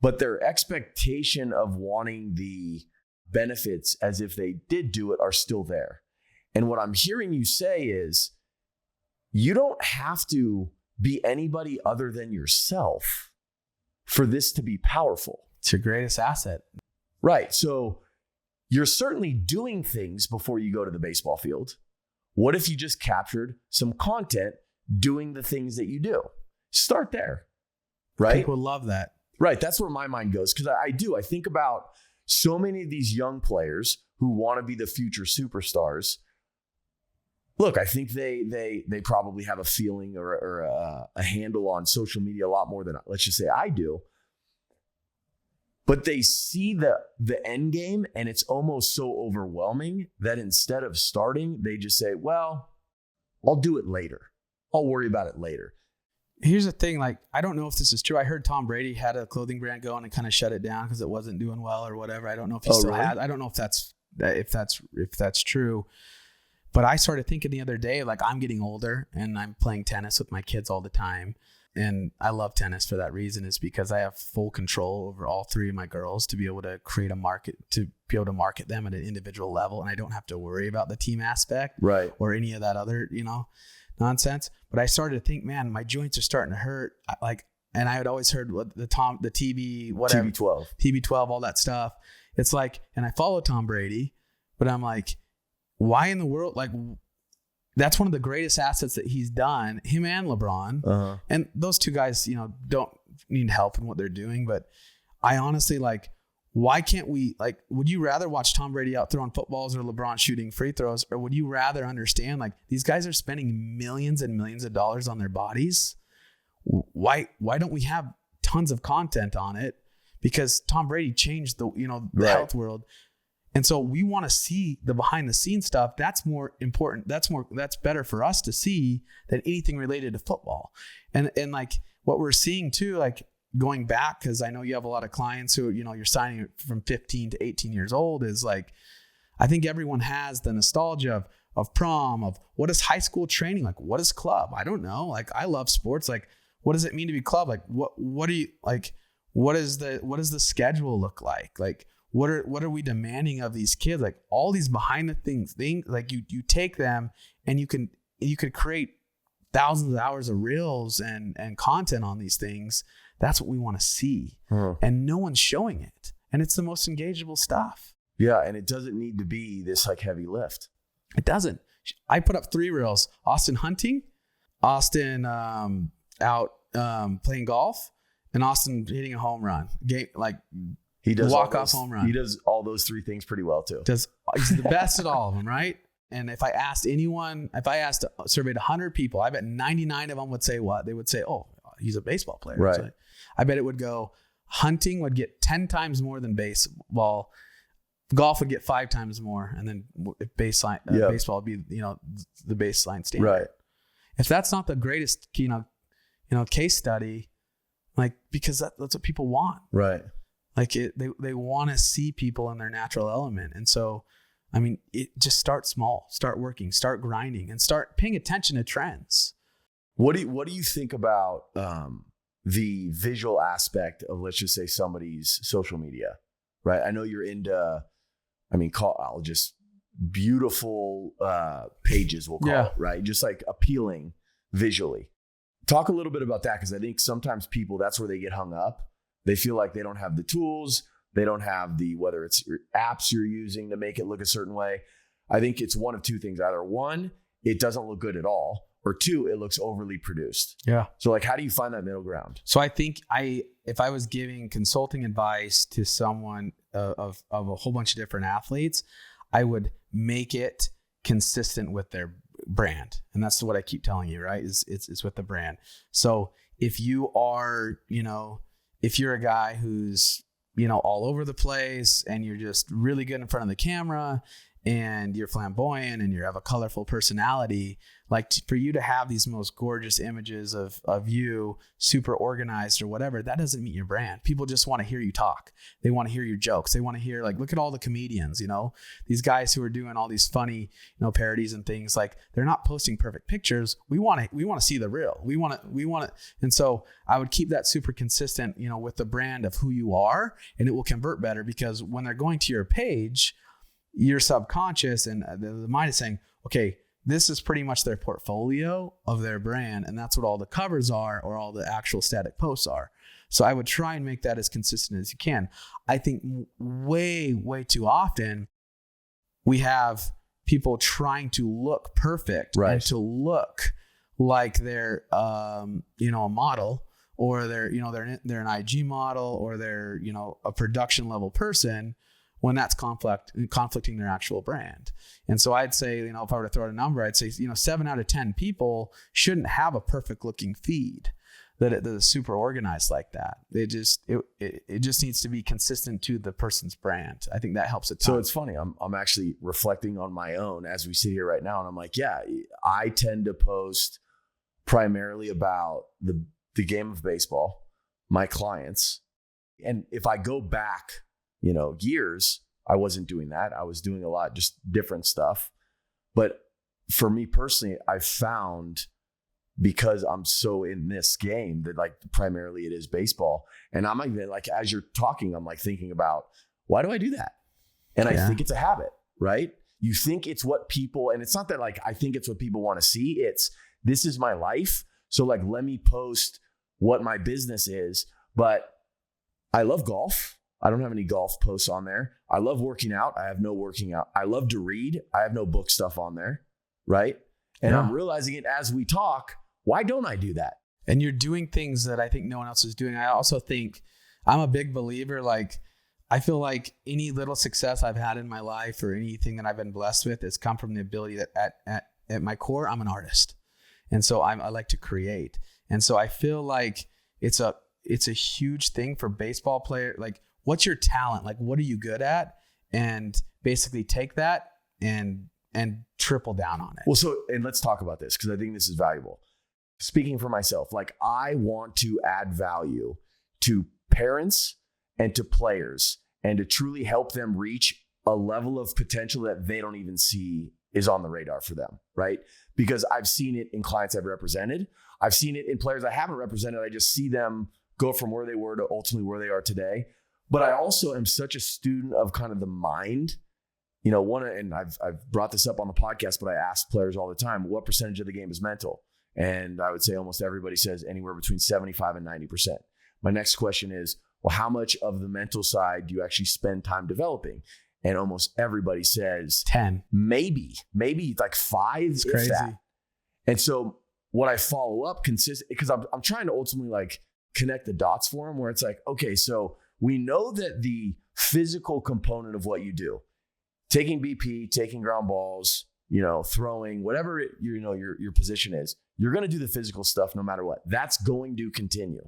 But their expectation of wanting the benefits as if they did do it are still there. And what I'm hearing you say is, you don't have to be anybody other than yourself for this to be powerful. It's your greatest asset. Right. So you're certainly doing things before you go to the baseball field. What if you just captured some content doing the things that you do? Start there. Right. People love that. Right. That's where my mind goes. Because I think about so many of these young players who want to be the future superstars. Look, I think they probably have a feeling or a handle on social media a lot more than, let's just say, I do. but they see the end game, and it's almost so overwhelming that instead of starting, they just say, well, I'll do it later. I'll worry about it later. Here's the thing, like, I don't know if this is true. I heard Tom Brady had a clothing brand going and kind of shut it down because it wasn't doing well or whatever. I don't know if he still really? had. I don't know if that's true. But I started thinking the other day, like, I'm getting older and I'm playing tennis with my kids all the time. And I love tennis for that reason, is because I have full control over all three of my girls to be able to create a market, to be able to market them at an individual level. And I don't have to worry about the team aspect, right, or any of that other, nonsense. But I started to think, man, my joints are starting to hurt. And I had always heard what the TB, whatever, TB12, all that stuff. It's like, and I follow Tom Brady, but I'm like, why in the world? Like, that's one of the greatest assets that he's done, him and LeBron. Uh-huh. And those two guys, don't need help in what they're doing. But I honestly, like, why can't we, like, would you rather watch Tom Brady out throwing footballs or LeBron shooting free throws? Or would you rather understand, like, these guys are spending millions and millions of dollars on their bodies? Why don't we have tons of content on it? Because Tom Brady changed the health world. And so we want to see the behind the scenes stuff. That's more important. That's better for us to see than anything related to football. And like what we're seeing too, like going back, because I know you have a lot of clients who, you're signing from 15 to 18 years old, is like, I think everyone has the nostalgia of prom, of what is high school training, like what is club? I don't know. Like, I love sports. Like, what does it mean to be club? Like, what do you like? What does the schedule look like? Like, what are we demanding of these kids? Like, all these behind the things, like you take them and you could create thousands of hours of reels and content on these things. That's what we want to see. And no one's showing it. And it's the most engageable stuff. Yeah. And it doesn't need to be this like heavy lift. It doesn't. I put up 3 reels: Austin hunting, Austin out playing golf, and Austin hitting a home run. He does walk-off home run. He does all those 3 things pretty well too. He's the best at all of them, right? And if I surveyed 100 people, I bet 99 of them would say what? They would say, oh, he's a baseball player. Right. So I bet it would go, hunting would get 10 times more than baseball. Golf would get 5 times more. And then baseball would be, the baseline standard. Right. If that's not the greatest, case study, like, because that's what people want. Right. Like, they want to see people in their natural element. And so, I mean, it just start small, start working, start grinding, and start paying attention to trends. What do you think about the visual aspect of, let's just say, somebody's social media, right? I know you're into, I'll just beautiful pages, we'll call it, right? Just like appealing visually. Talk a little bit about that, because I think sometimes people, that's where they get hung up. They feel like they don't have the tools. They don't have whether it's apps you're using to make it look a certain way. I think it's one of 2 things. Either 1, it doesn't look good at all, or 2, it looks overly produced. Yeah. So like, how do you find that middle ground? So I think if I was giving consulting advice to someone of a whole bunch of different athletes, I would make it consistent with their brand. And that's what I keep telling you, right? It's with the brand. So if you are, if you're a guy who's, all over the place, and you're just really good in front of the camera, and you're flamboyant, and you have a colorful personality, like, for you to have these most gorgeous images of you super organized or whatever, that doesn't meet your brand. People just want to hear you talk. They want to hear your jokes. They want to hear, like, look at all the comedians, these guys who are doing all these funny, parodies and things. Like, they're not posting perfect pictures. We want to see the real. We want to. And so I would keep that super consistent, with the brand of who you are, and it will convert better, because when they're going to your page, your subconscious and the mind is saying, okay, this is pretty much their portfolio of their brand. And that's what all the covers are, or all the actual static posts are. So I would try and make that as consistent as you can. I think way, way too often we have people trying to look perfect, right, and to look like they're, a model, or they're an IG model, or they're, a production level person, when that's conflicting their actual brand. And so I'd say, if I were to throw out a number, I'd say, 7 out of 10 people shouldn't have a perfect looking feed. that it's super organized like that. It just needs to be consistent to the person's brand. I think that helps a ton. So it's funny. I'm actually reflecting on my own as we sit here right now, and I'm like, yeah, I tend to post primarily about the game of baseball, my clients, and if I go back, years, I wasn't doing that. I was doing a lot just different stuff. But for me personally, I found, because I'm so in this game, that like primarily it is baseball. And I'm even like, as you're talking, I'm like thinking about, why do I do that? And I think it's a habit, right? You think it's what people, and it's not that like, I think it's what people want to see. It's, this is my life. So like, let me post what my business is. But I love golf. I don't have any golf posts on there. I love working out. I have no working out. I love to read. I have no book stuff on there, right? And I'm realizing it as we talk. Why don't I do that? And you're doing things that I think no one else is doing. I also think I'm a big believer. Like, I feel like any little success I've had in my life or anything that I've been blessed with has come from the ability that at my core, I'm an artist. And so I like to create. And so I feel like it's a huge thing for baseball player. Like, what's your talent? Like, what are you good at? And basically take that and triple down on it. Well, and let's talk about this, because I think this is valuable. Speaking for myself, like, I want to add value to parents and to players and to truly help them reach a level of potential that they don't even see is on the radar for them, right? Because I've seen it in clients I've represented. I've seen it in players I haven't represented. I just see them go from where they were to ultimately where they are today. But I also am such a student of kind of the mind. And I've brought this up on the podcast, but I ask players all the time, what percentage of the game is mental? And I would say almost everybody says anywhere between 75 and 90%. My next question is, well, how much of the mental side do you actually spend time developing? And almost everybody says 10, maybe like 5. It's crazy. That. And so what I follow up because I'm trying to ultimately like connect the dots for them, where it's like, okay, so we know that the physical component of what you do, taking BP, taking ground balls, throwing, whatever your position is, you're going to do the physical stuff no matter what. That's going to continue.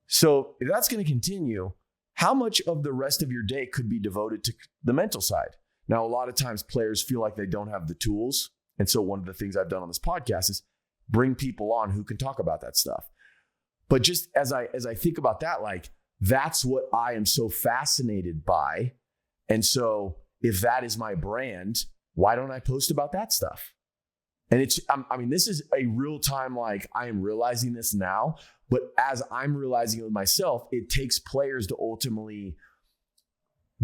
So if that's going to continue, how much of the rest of your day could be devoted to the mental side? Now, a lot of times players feel like they don't have the tools. And so one of the things I've done on this podcast is bring people on who can talk about that stuff. But just as I think about that, like, that's what I am so fascinated by. And so if that is my brand, why don't I post about that stuff? And this is a real time, like, I am realizing this now, but as I'm realizing it with myself, it takes players to ultimately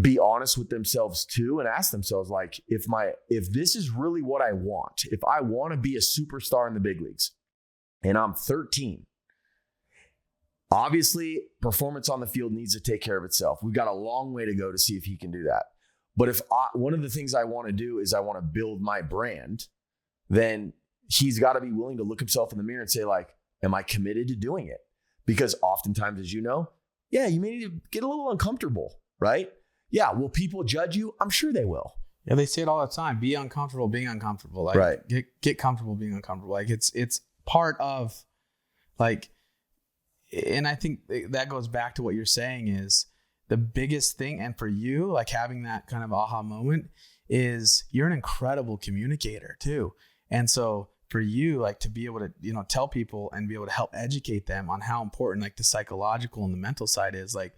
be honest with themselves too, and ask themselves, like, if this is really what I want, if I want to be a superstar in the big leagues and I'm 13, obviously performance on the field needs to take care of itself. We've got a long way to go to see if he can do that. But one of the things I want to do is I want to build my brand, then he's got to be willing to look himself in the mirror and say, like, am I committed to doing it? Because oftentimes, as you know, you may need to get a little uncomfortable, right? Yeah. Will people judge you? I'm sure they will. Yeah, they say it all the time. Be uncomfortable being uncomfortable. Like, right. Get comfortable being uncomfortable. Like, it's part of, like, and I think that goes back to what you're saying is the biggest thing. And for you, like, having that kind of aha moment is you're an incredible communicator too. And so for you, like, to be able to, tell people and be able to help educate them on how important, like, the psychological and the mental side is, like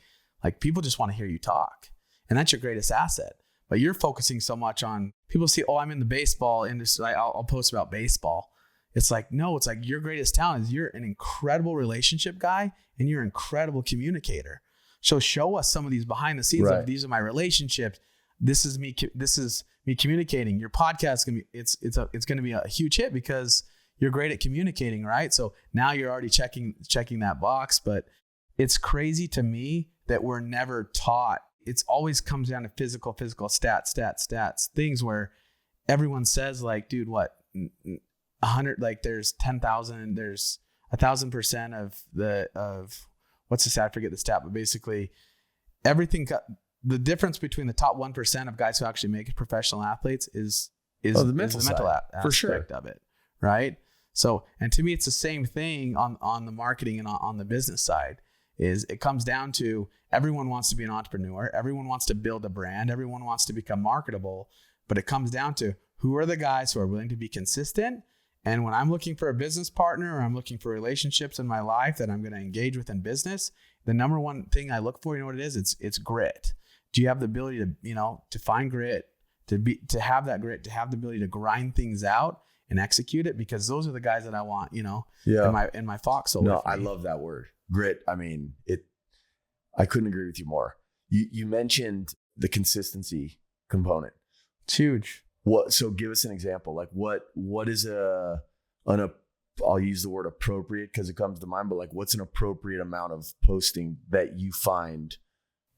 people just want to hear you talk, and that's your greatest asset. But you're focusing so much on, people see, oh, I'm in the baseball industry, I'll post about baseball. It's like, no, it's like your greatest talent is you're an incredible relationship guy and you're an incredible communicator. So show us some of these behind the scenes. Right. Like, these are my relationships. This is me communicating. Your podcast is gonna be it's gonna be a huge hit because you're great at communicating, right? So now you're already checking that box. But it's crazy to me that we're never taught. It's always comes down to physical stats, things where everyone says, like, dude, what 100, like, there's 10,000, there's 1,000% of what's the stat? I forget the stat, but basically everything. The difference between the top 1% of guys who actually make it professional athletes is the mental side, aspect for sure of it, right? So, and to me, it's the same thing on the marketing and on the business side. Is it comes down to everyone wants to be an entrepreneur. Everyone wants to build a brand. Everyone wants to become marketable. But it comes down to who are the guys who are willing to be consistent. And when I'm looking for a business partner, or I'm looking for relationships in my life that I'm going to engage with in business, the number one thing I look for, you know what it is? It's grit. Do you have the ability to, to find grit, to have that grit, to have the ability to grind things out and execute it? Because those are the guys that I want, in my foxhole. No, I love that word. Grit. I mean, I couldn't agree with you more. You mentioned the consistency component. It's huge. So give us an example. Like what is I'll use the word appropriate because it comes to mind, but like what's an appropriate amount of posting that you find,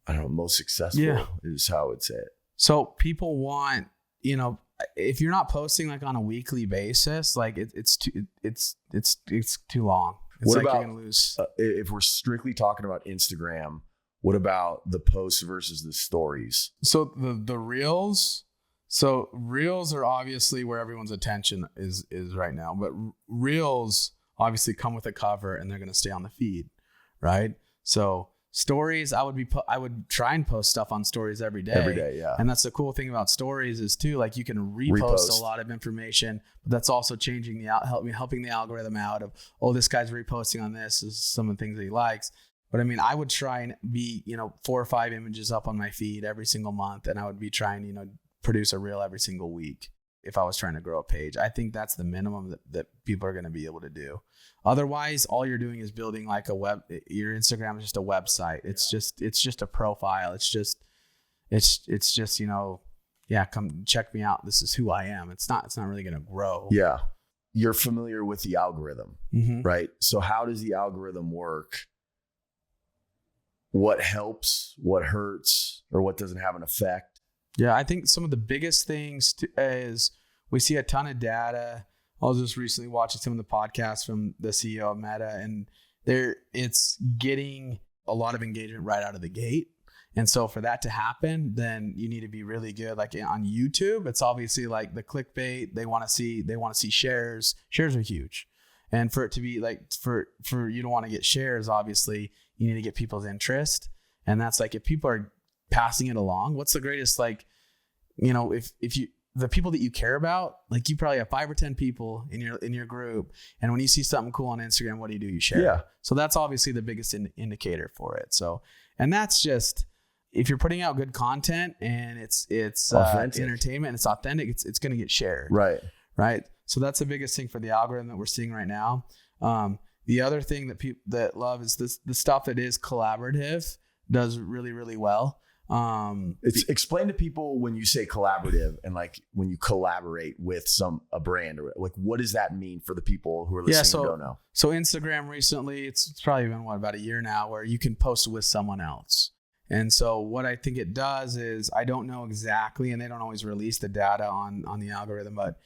I don't know, most successful is how I would say it. So people want, if you're not posting like on a weekly basis, like it's too long. It's what like about, you're gonna lose. If we're strictly talking about Instagram, what about the posts versus the stories? So the reels. So reels are obviously where everyone's attention is right now, but reels obviously come with a cover and they're going to stay on the feed, right? So stories, I would try and post stuff on stories every day. Every day, yeah. And that's the cool thing about stories is too, like you can repost a lot of information, but that's also changing helping the algorithm out of, this guy's reposting on this is some of the things that he likes. But I mean, I would try and be, 4 or 5 images up on my feed every single month. And I would be trying, produce a reel every single week if I was trying to grow a page. I think that's the minimum that people are going to be able to do. Otherwise, all you're doing is building like your Instagram is just a website. It's just a profile. It's just, come check me out. This is who I am. It's not really going to grow. Yeah. You're familiar with the algorithm, right? So how does the algorithm work? What helps, what hurts, or what doesn't have an effect? Yeah, I think some of the biggest things is we see a ton of data. I was just recently watching some of the podcasts from the CEO of Meta, and it's getting a lot of engagement right out of the gate. And so for that to happen, then you need to be really good. Like on YouTube, it's obviously like the clickbait. They want to see shares. Shares are huge. And for it to be like, for you to want to get shares, obviously you need to get people's interest. And that's like, if people are passing it along, what's the greatest, like, if you, the people that you care about, like you probably have 5 or 10 people in your group. And when you see something cool on Instagram, what do? You share. Yeah. So that's obviously the biggest indicator for it. So, and that's just, if you're putting out good content and it's entertainment, it's authentic, it's going to get shared. Right. So that's the biggest thing for the algorithm that we're seeing right now. The other thing that people that love is the stuff that is collaborative does really, really well. Explain to people when you say collaborative and like when you collaborate with a brand, or like what does that mean for the people who are listening and don't know? So Instagram recently, it's probably been about a year now, where you can post with someone else. And so what I think it does is, I don't know exactly, and they don't always release the data on the algorithm, but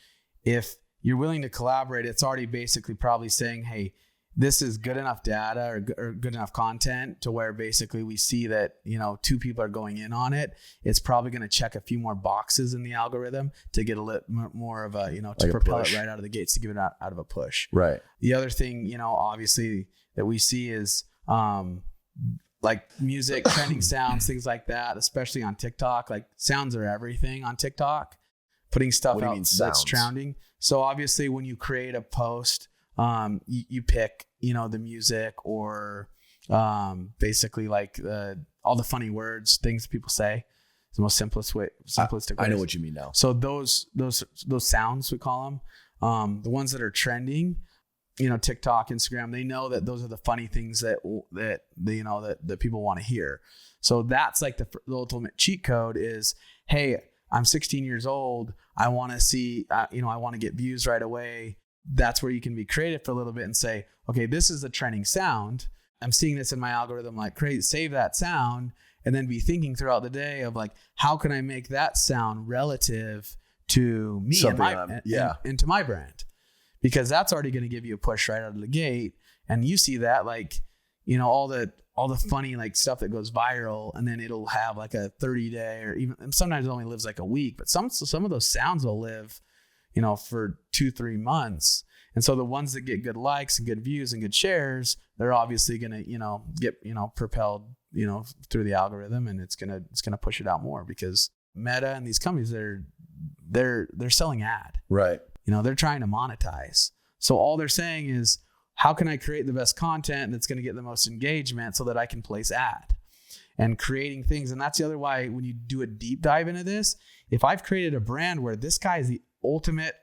if you're willing to collaborate, it's already basically probably saying, hey, this is good enough data or good enough content to where basically we see that, 2 people are going in on it. It's probably going to check a few more boxes in the algorithm to get a little more of a, to like propel it right out of the gates, to give it out of a push. Right. The other thing, obviously that we see is, like music, trending sounds, things like that, especially on TikTok. Like sounds are everything on TikTok, putting stuff out that's trending. So obviously when you create a post, you pick, the music or basically like all the funny words, things people say. It's the most simplistic way. I know what you mean now. So those sounds, we call them, the ones that are trending, TikTok, Instagram, they know that those are the funny things that people want to hear. So that's like the ultimate cheat code is, hey, I'm 16 years old. I want to see, I want to get views right away. That's where you can be creative for a little bit and say, okay, this is a trending sound. I'm seeing this in my algorithm, like save that sound, and then be thinking throughout the day of like, how can I make that sound relative to me and to my brand? Because that's already going to give you a push right out of the gate. And you see that, like, all the funny like stuff that goes viral, and then it'll have like a 30-day or even sometimes it only lives like a week, but some of those sounds will live, for 2-3 months. And so the ones that get good likes and good views and good shares, they're obviously going to, get, propelled, through the algorithm, and it's going to push it out more because Meta and these companies, they're selling ad. Right. They're trying to monetize. So all they're saying is, how can I create the best content that's going to get the most engagement so that I can place ad and creating things. And that's the other why when you do a deep dive into this, if I've created a brand where this guy is the ultimate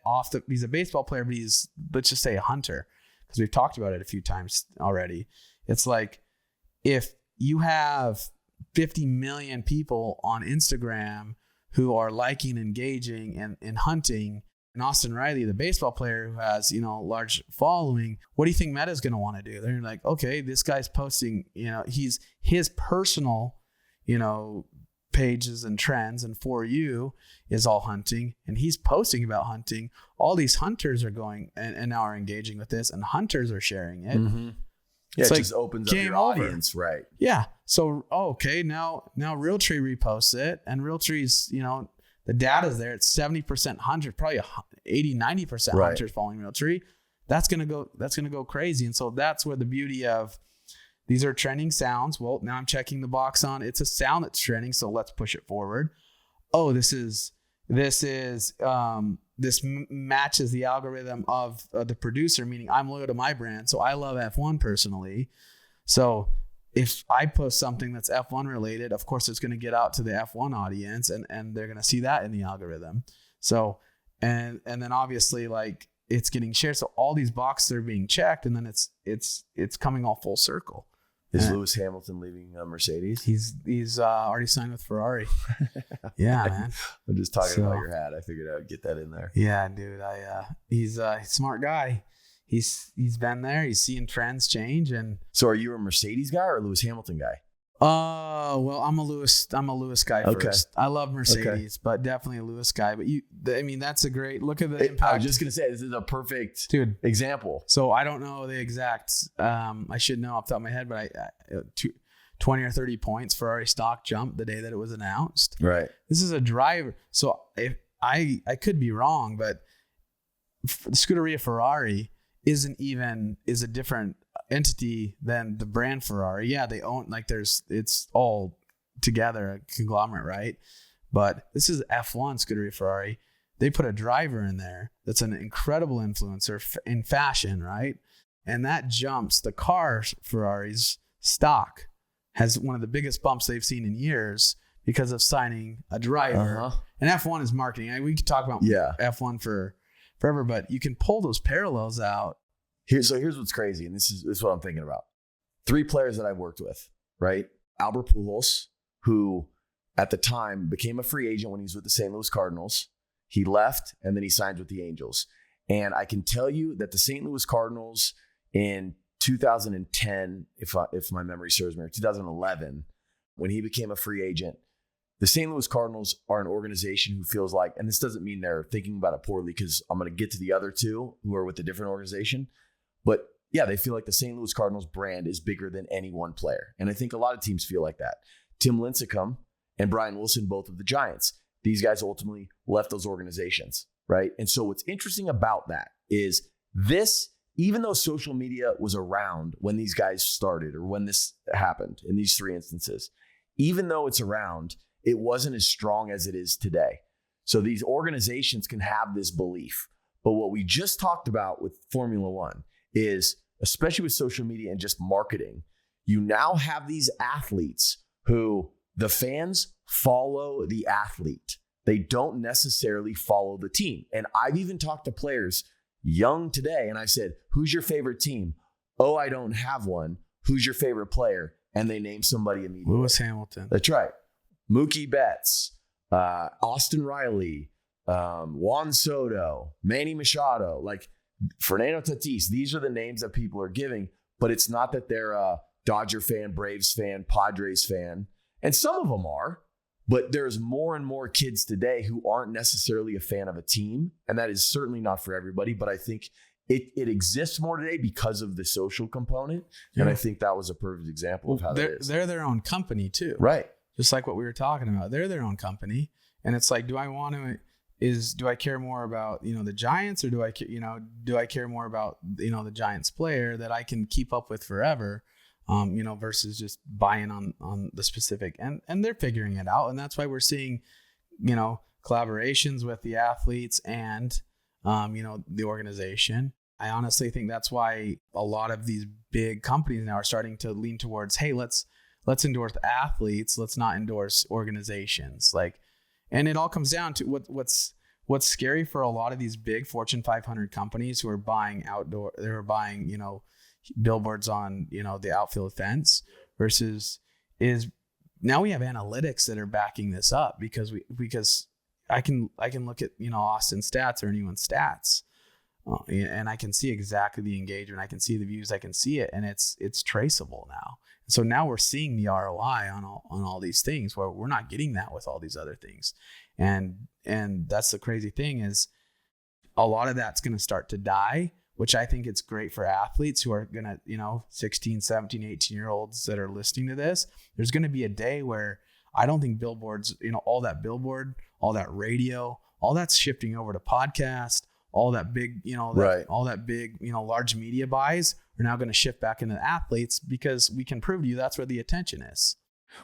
he's a baseball player, but he's, let's just say, a hunter, because we've talked about it a few times already. It's like, if you have 50 million people on Instagram who are liking, engaging, and hunting, and Austin Riley, the baseball player who has, large following, what do you think Meta's going to want to do? They're like, okay, this guy's posting, he's his personal, pages and trends, and For You is all hunting, and he's posting about hunting. All these hunters are going and now are engaging with this, and hunters are sharing it. Mm-hmm. Yeah, it just opens up your audience, right? Yeah. So, okay, now Realtree reposts it, and Realtree's, the data's there. It's 70% hunters, probably 80-90% hunters following Realtree. That's gonna go crazy. And so that's where the beauty of these are trending sounds. Well, now I'm checking the box on it's a sound that's trending, so let's push it forward. Oh, this matches the algorithm of the producer, meaning I'm loyal to my brand. So I love F1 personally. So if I post something that's F1 related, of course it's going to get out to the F1 audience, and they're going to see that in the algorithm. So, and then obviously, like, it's getting shared. So all these boxes are being checked, and then it's coming all full circle. Is Lewis Hamilton leaving Mercedes? He's already signed with Ferrari. Yeah, man. I'm just talking about your hat. I figured I would get that in there. Yeah, dude. He's a smart guy. He's been there. He's seeing trends change. And so, are you a Mercedes guy or a Lewis Hamilton guy? Well, I'm a Lewis guy first. I love Mercedes, but definitely a Lewis guy. But that's a great look at the impact. I was just gonna say, this is a perfect example. So I don't know the exact. I should know off the top of my head, but 20 or 30 points Ferrari stock jumped the day that it was announced. Right. This is a driver. So if I could be wrong, but Scuderia Ferrari is a different entity than the brand Ferrari. Yeah, they own, like, it's all together, a conglomerate, right? But this is F1 Scuderia Ferrari. They put a driver in there that's an incredible influencer in fashion, right? And that jumps the car. Ferrari's stock has one of the biggest bumps they've seen in years because of signing a driver. And F1 is marketing. We could talk about F1 forever, but you can pull those parallels out. Here's what's crazy, and this is what I'm thinking about. 3 players that I've worked with, right? Albert Pujols, who at the time became a free agent when he was with the St. Louis Cardinals. He left, and then he signed with the Angels. And I can tell you that the St. Louis Cardinals in 2010, if my memory serves me, or 2011, when he became a free agent, the St. Louis Cardinals are an organization who feels like, and this doesn't mean they're thinking about it poorly, because I'm going to get to the other 2 who are with a different organization. But yeah, they feel like the St. Louis Cardinals brand is bigger than any one player. And I think a lot of teams feel like that. Tim Lincecum and Brian Wilson, both of the Giants, these guys ultimately left those organizations, right? And so what's interesting about that is this, even though social media was around when these guys started or when this happened in these 3 instances, even though it's around, it wasn't as strong as it is today. So these organizations can have this belief. But what we just talked about with Formula One is, especially with social media and just marketing, you now have these athletes who the fans follow the athlete. They don't necessarily follow the team. And I've even talked to players young today, and I said, who's your favorite team? Oh, I don't have one. Who's your favorite player? And they name somebody immediately. Lewis Hamilton. That's right. Mookie Betts, Austin Riley, Juan Soto, Manny Machado, like Fernando Tatis. These are the names that people are giving, but it's not that they're a Dodger fan, Braves fan, Padres fan. And some of them are, but there's more and more kids today who aren't necessarily a fan of a team. And that is certainly not for everybody, but I think it exists more today because of the social component. Yeah. And I think that was a perfect example of how that is. They're their own company too. Right. Just like what we were talking about. They're their own company. And it's like, do I want to do I care more about, the Giants, or do I care more about, the Giants player that I can keep up with forever, versus just buying on the specific, and they're figuring it out. And that's why we're seeing, collaborations with the athletes and, the organization. I honestly think that's why a lot of these big companies now are starting to lean towards, hey, let's endorse athletes. Let's not endorse organizations. And it all comes down to what's scary for a lot of these big Fortune 500 companies who are buying billboards on, the outfield fence versus is now we have analytics that are backing this up because I can look at, Austin stats or anyone's stats, and I can see exactly the engagement. I can see the views. I can see it, and it's traceable now. So now we're seeing the ROI on all these things where we're not getting that with all these other things. And that's the crazy thing is a lot of that's going to start to die, which I think it's great for athletes who are going to, 16, 17, 18-year-olds that are listening to this. There's going to be a day where I don't think billboards, all that billboard, all that radio, all that's shifting over to podcast, all that big, all that big, large media buys are now going to shift back into athletes because we can prove to you that's where the attention is.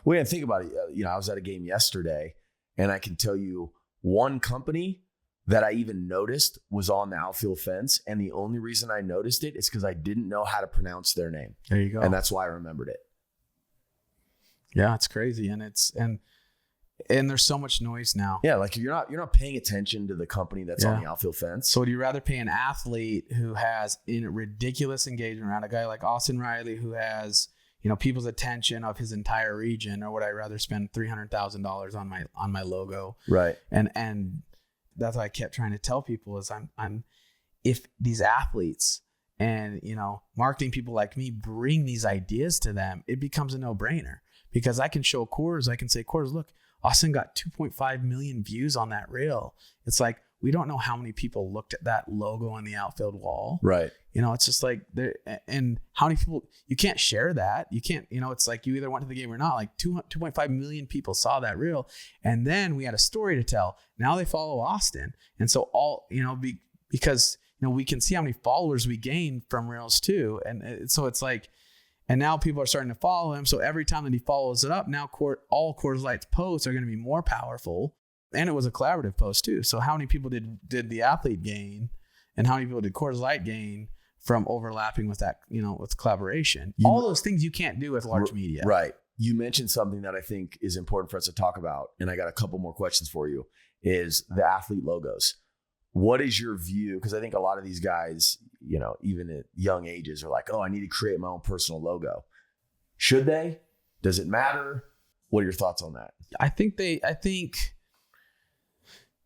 Well, and think about it. I was at a game yesterday, and I can tell you one company that I even noticed was on the outfield fence. And the only reason I noticed it is because I didn't know how to pronounce their name. There you go. And that's why I remembered it. Yeah, it's crazy. And there's so much noise now. Yeah, you're not paying attention to the company that's on the outfield fence. So would you rather pay an athlete who has ridiculous engagement around a guy like Austin Riley who has, people's attention of his entire region, or would I rather spend $300,000 on my logo? Right. And that's what I kept trying to tell people is if these athletes and, marketing people like me bring these ideas to them, it becomes a no-brainer because I can show Coors, I can say, Coors, look, Austin got 2.5 million views on that reel. It's like, we don't know how many people looked at that logo on the outfield wall. Right. It's just like, and how many people, you can't share that. You can't, it's like you either went to the game or not. Like 2.5 million people saw that reel. And then we had a story to tell. Now they follow Austin. And so because, we can see how many followers we gain from reels too. And so it's like, and now people are starting to follow him. So every time that he follows it up, now all Coors Light's posts are going to be more powerful. And it was a collaborative post too. So how many people did the athlete gain, and how many people did Coors Light gain from overlapping with that, with collaboration? All those things you can't do with large media. Right. You mentioned something that I think is important for us to talk about, and I got a couple more questions for you, is the athlete logos. What is your view? Because I think a lot of these guys, even at young ages, are like, oh, I need to create my own personal logo. Should they? Does it matter? What are your thoughts on that? I think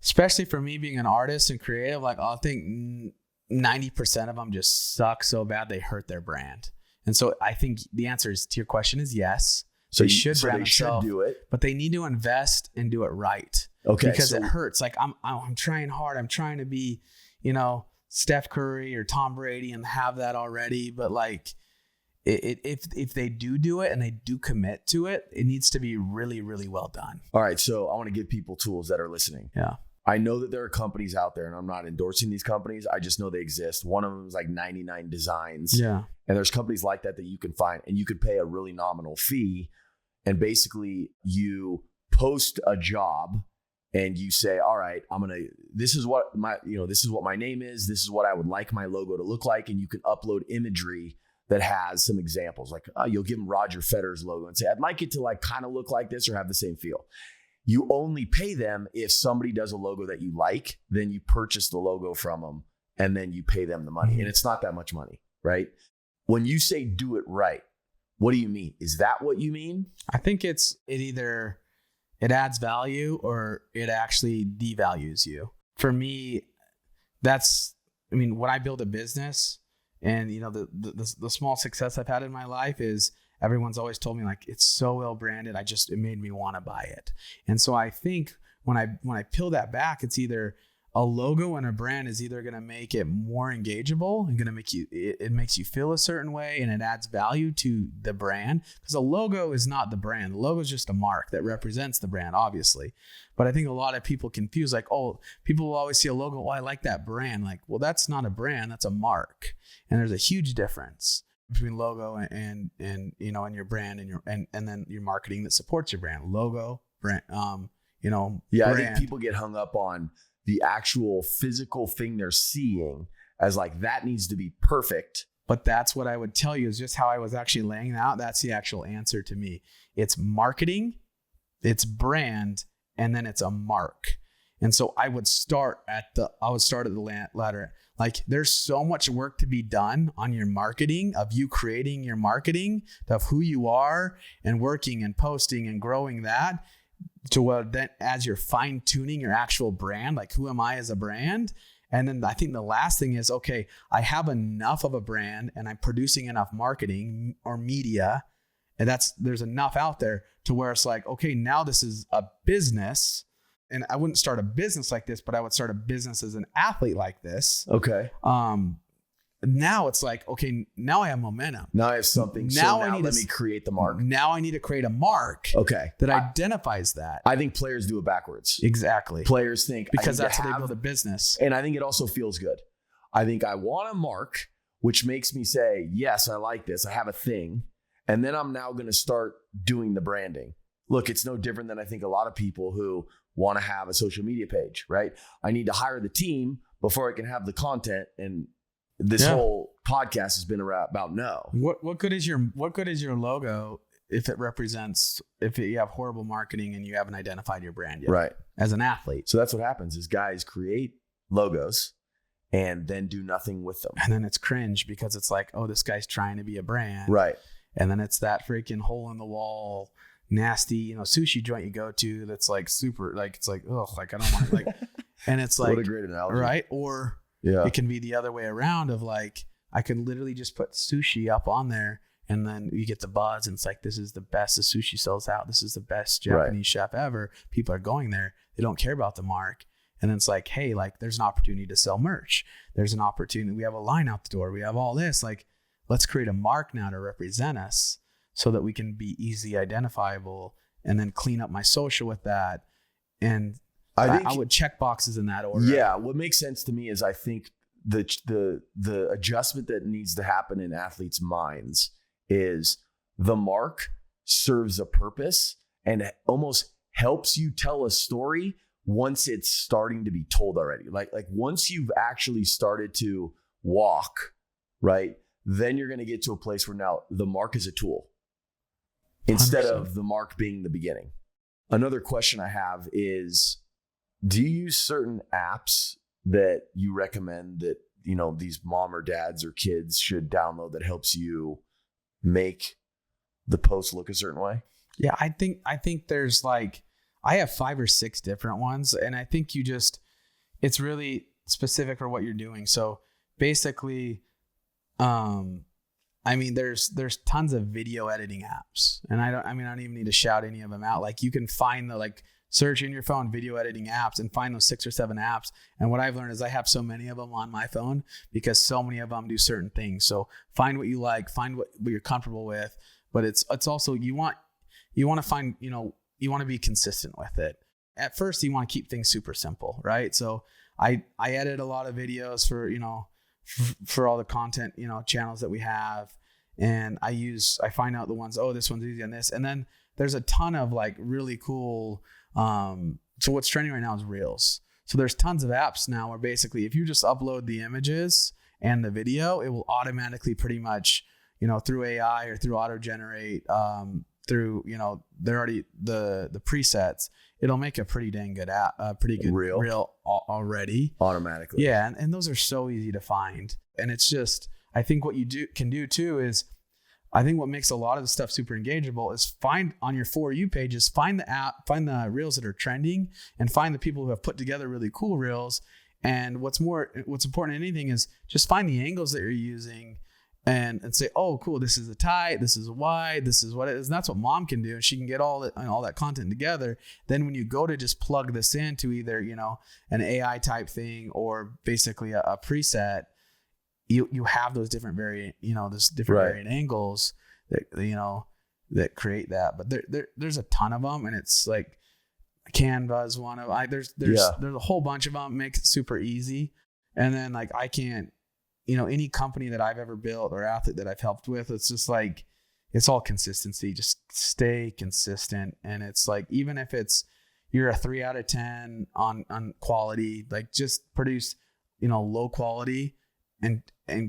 especially for me being an artist and creative, I think 90% of them just suck so bad they hurt their brand. And so I think the answer to your question is yes. So they should do it, but they need to invest and do it right. Okay, because it hurts. Like I'm trying hard. I'm trying to be, Steph Curry or Tom Brady and have that already. But if they do it and they do commit to it, it needs to be really, really well done. All right. So I want to give people tools that are listening. Yeah. I know that there are companies out there, and I'm not endorsing these companies. I just know they exist. One of them is like 99 Designs. Yeah. And there's companies like that you can find, and you could pay a really nominal fee. And basically you post a job and you say, all right, this is what my name is. This is what I would like my logo to look like. And you can upload imagery that has some examples. Like you'll give them Roger Federer's logo and say, I'd like it to kind of look like this or have the same feel. You only pay them if somebody does a logo that you like, then you purchase the logo from them and then you pay them the money. Mm-hmm. And it's not that much money, right? When you say do it right, what do you mean? Is that what you mean? I think it either adds value or it actually devalues you. For me, when I build a business and, the small success I've had in my life is everyone's always told me it's so well branded. It made me want to buy it. And so I think when I peel that back, it's either, a logo and a brand is either going to make it more engageable and going to make it makes you feel a certain way, and it adds value to the brand, because a logo is not the brand. The logo is just a mark that represents the brand, obviously. But I think a lot of people confuse, like, oh, people will always see a logo. Oh, I like that brand. Like, well, that's not a brand, that's a mark. And there's a huge difference between logo and you know, and your brand and then your marketing that supports your brand. Logo, brand, you know, yeah, brand. I think people get hung up on the actual physical thing they're seeing as like, that needs to be perfect. But that's what I would tell you, is just how I was actually laying it out. That's the actual answer to me. It's marketing, it's brand, and then it's a mark. And so I would start at the ladder. Like, there's so much work to be done on your marketing, of you creating your marketing of who you are and working and posting and growing that, to what then as you're fine tuning your actual brand, like, who am I as a brand? And then I think the last thing is, okay, I have enough of a brand and I'm producing enough marketing or media, and there's enough out there to where it's like, okay, now this is a business. And I wouldn't start a business like this, but I would start a business as an athlete like this. Okay. Now it's like, okay, now I have momentum. Now I have something. Now let me create the mark. Now I need to create a mark. Okay. That identifies that. I think players do it backwards. Exactly. Players think, because that's how they build a business. And I think it also feels good. I think I want a mark, which makes me say, yes, I like this. I have a thing. And then I'm now going to start doing the branding. Look, it's no different than I think a lot of people who want to have a social media page, right? I need to hire the team before I can have the content. And this whole podcast has been about no. What good is your logo if you have horrible marketing and you haven't identified your brand yet? Right. As an athlete. So that's what happens is guys create logos and then do nothing with them. And then it's cringe, because it's like, oh, this guy's trying to be a brand. Right. And then it's that freaking hole in the wall, nasty, you know, sushi joint you go to that's like super, like, it's like, oh, like, I don't want to, like, and it's like, what a great analogy. Right. Or it can be the other way around, of like, I can literally just put sushi up on there, and then you get the buzz, and it's like, this is the best the sushi sells out. This is the best Japanese chef ever. People are going there. They don't care about the mark. And then it's like, hey, like, there's an opportunity to sell merch. There's an opportunity. We have a line out the door. We have all this. Like, let's create a mark now to represent us, so that we can be easily identifiable, and then clean up my social with that. And I would check boxes in that order. Yeah. What makes sense to me is, I think the adjustment that needs to happen in athletes' minds is, the mark serves a purpose and it almost helps you tell a story once it's starting to be told already. Like once you've actually started to walk, right? Then you're going to get to a place where now the mark is a tool instead 100%. Of the mark being the beginning. Another question I have is, do you use certain apps that you recommend that, you know, these mom or dads or kids should download that helps you make the post look a certain way? Yeah, I think there's like, I have 5 or 6 different ones, and I think it's really specific for what you're doing. So basically, I mean, there's tons of video editing apps, and I don't even need to shout any of them out. Like, you can find search in your phone video editing apps and find those 6 or 7 apps. And what I've learned is I have so many of them on my phone, because so many of them do certain things. So find what you like, find what you're comfortable with, but it's also, you want to find, you know, you want to be consistent with it. At first, you want to keep things super simple, right? So I edit a lot of videos for, you know, for all the content, you know, channels that we have. And I find out the ones, oh, this one's easy on this. And then there's a ton of like really cool, so what's trending right now is Reels. So there's tons of apps now where basically if you just upload the images and the video, it will automatically pretty much, you know, through AI or through auto generate, through, you know, they're already the presets, it'll make a pretty dang good app, pretty good reel already automatically. Yeah. And those are so easy to find. And it's just, I think what you can do too is, I think what makes a lot of the stuff super engageable is find on your For You pages, find the app, find the reels that are trending, and find the people who have put together really cool reels. And what's important than anything is just find the angles that you're using, and say, oh, cool, this is a tight, this is a wide, this is what it is. And that's what mom can do. And she can get all that content together. Then when you go to just plug this into either, an AI type thing or basically a preset, you have those different variant angles that create that. But there's a ton of them, and it's like Canva is one of there's a whole bunch of them. Makes it super easy. And then like I can't, any company that I've ever built or athlete that I've helped with, it's just like, it's all consistency. Just stay consistent. And it's like, even if you're a 3 out of 10 on quality, like just produce, low quality and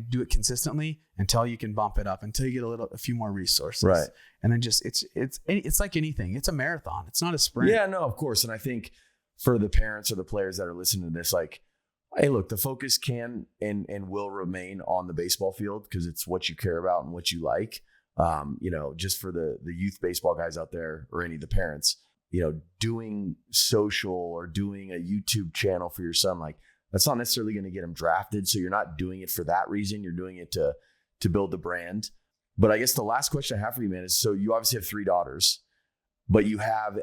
do it consistently until you can bump it up, until you get a few more resources. Right. And then just, it's like anything. It's a marathon. It's not a sprint. Yeah, no, of course. And I think for the parents or the players that are listening to this, like, hey, look, the focus can and will remain on the baseball field because it's what you care about and what you like. Just for the youth baseball guys out there or any of the parents, doing social or doing a YouTube channel for your son, like that's not necessarily going to get him drafted. So you're not doing it for that reason. You're doing it to build the brand. But I guess the last question I have for you, man, is so you obviously have 3 daughters, but you have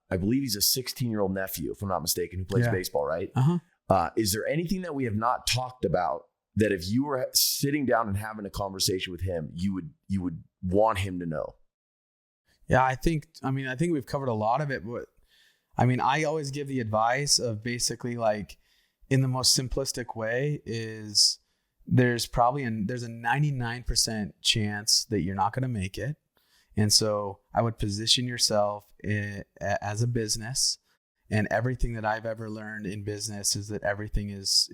I believe he's a 16-year-old nephew, if I'm not mistaken, who plays baseball, right? Uh-huh. Is there anything that we have not talked about that if you were sitting down and having a conversation with him, you would want him to know? Yeah, I think we've covered a lot of it, but I always give the advice of basically like in the most simplistic way is there's a 99% chance that you're not going to make it. And so I would position yourself as a business. And everything that I've ever learned in business is that everything is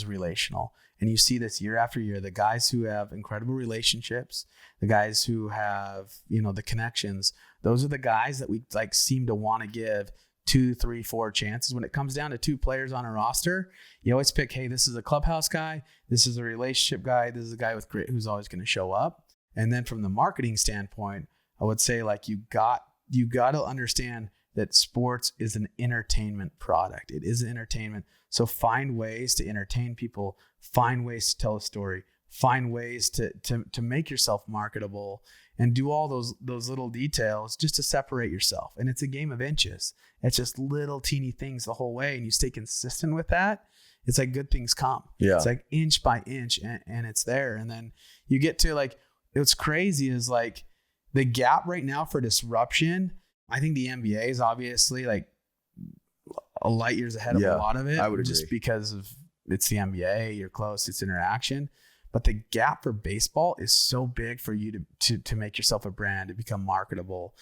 relational. And you see this year after year, the guys who have incredible relationships, the guys who have, the connections, those are the guys that we like seem to want to give 2, 3, 4 chances. When it comes down to 2 players on a roster, you always pick, hey, this is a clubhouse guy, this is a relationship guy, this is a guy with grit who's always going to show up. And then from the marketing standpoint, I would say like you got to understand that sports is an entertainment product. It is an entertainment. So find ways to entertain people, find ways to tell a story, find ways to make yourself marketable, and do all those little details just to separate yourself. And it's a game of inches. It's just little teeny things the whole way. And you stay consistent with that. It's like good things come. Yeah. It's like inch by inch and it's there. And then you get to like, what's crazy is like the gap right now for disruption. I think the NBA is obviously like a light years ahead of a lot of it. I would agree. Just because of it's the NBA, you're close, it's interaction. But the gap for baseball is so big for you to make yourself a brand, to become marketable,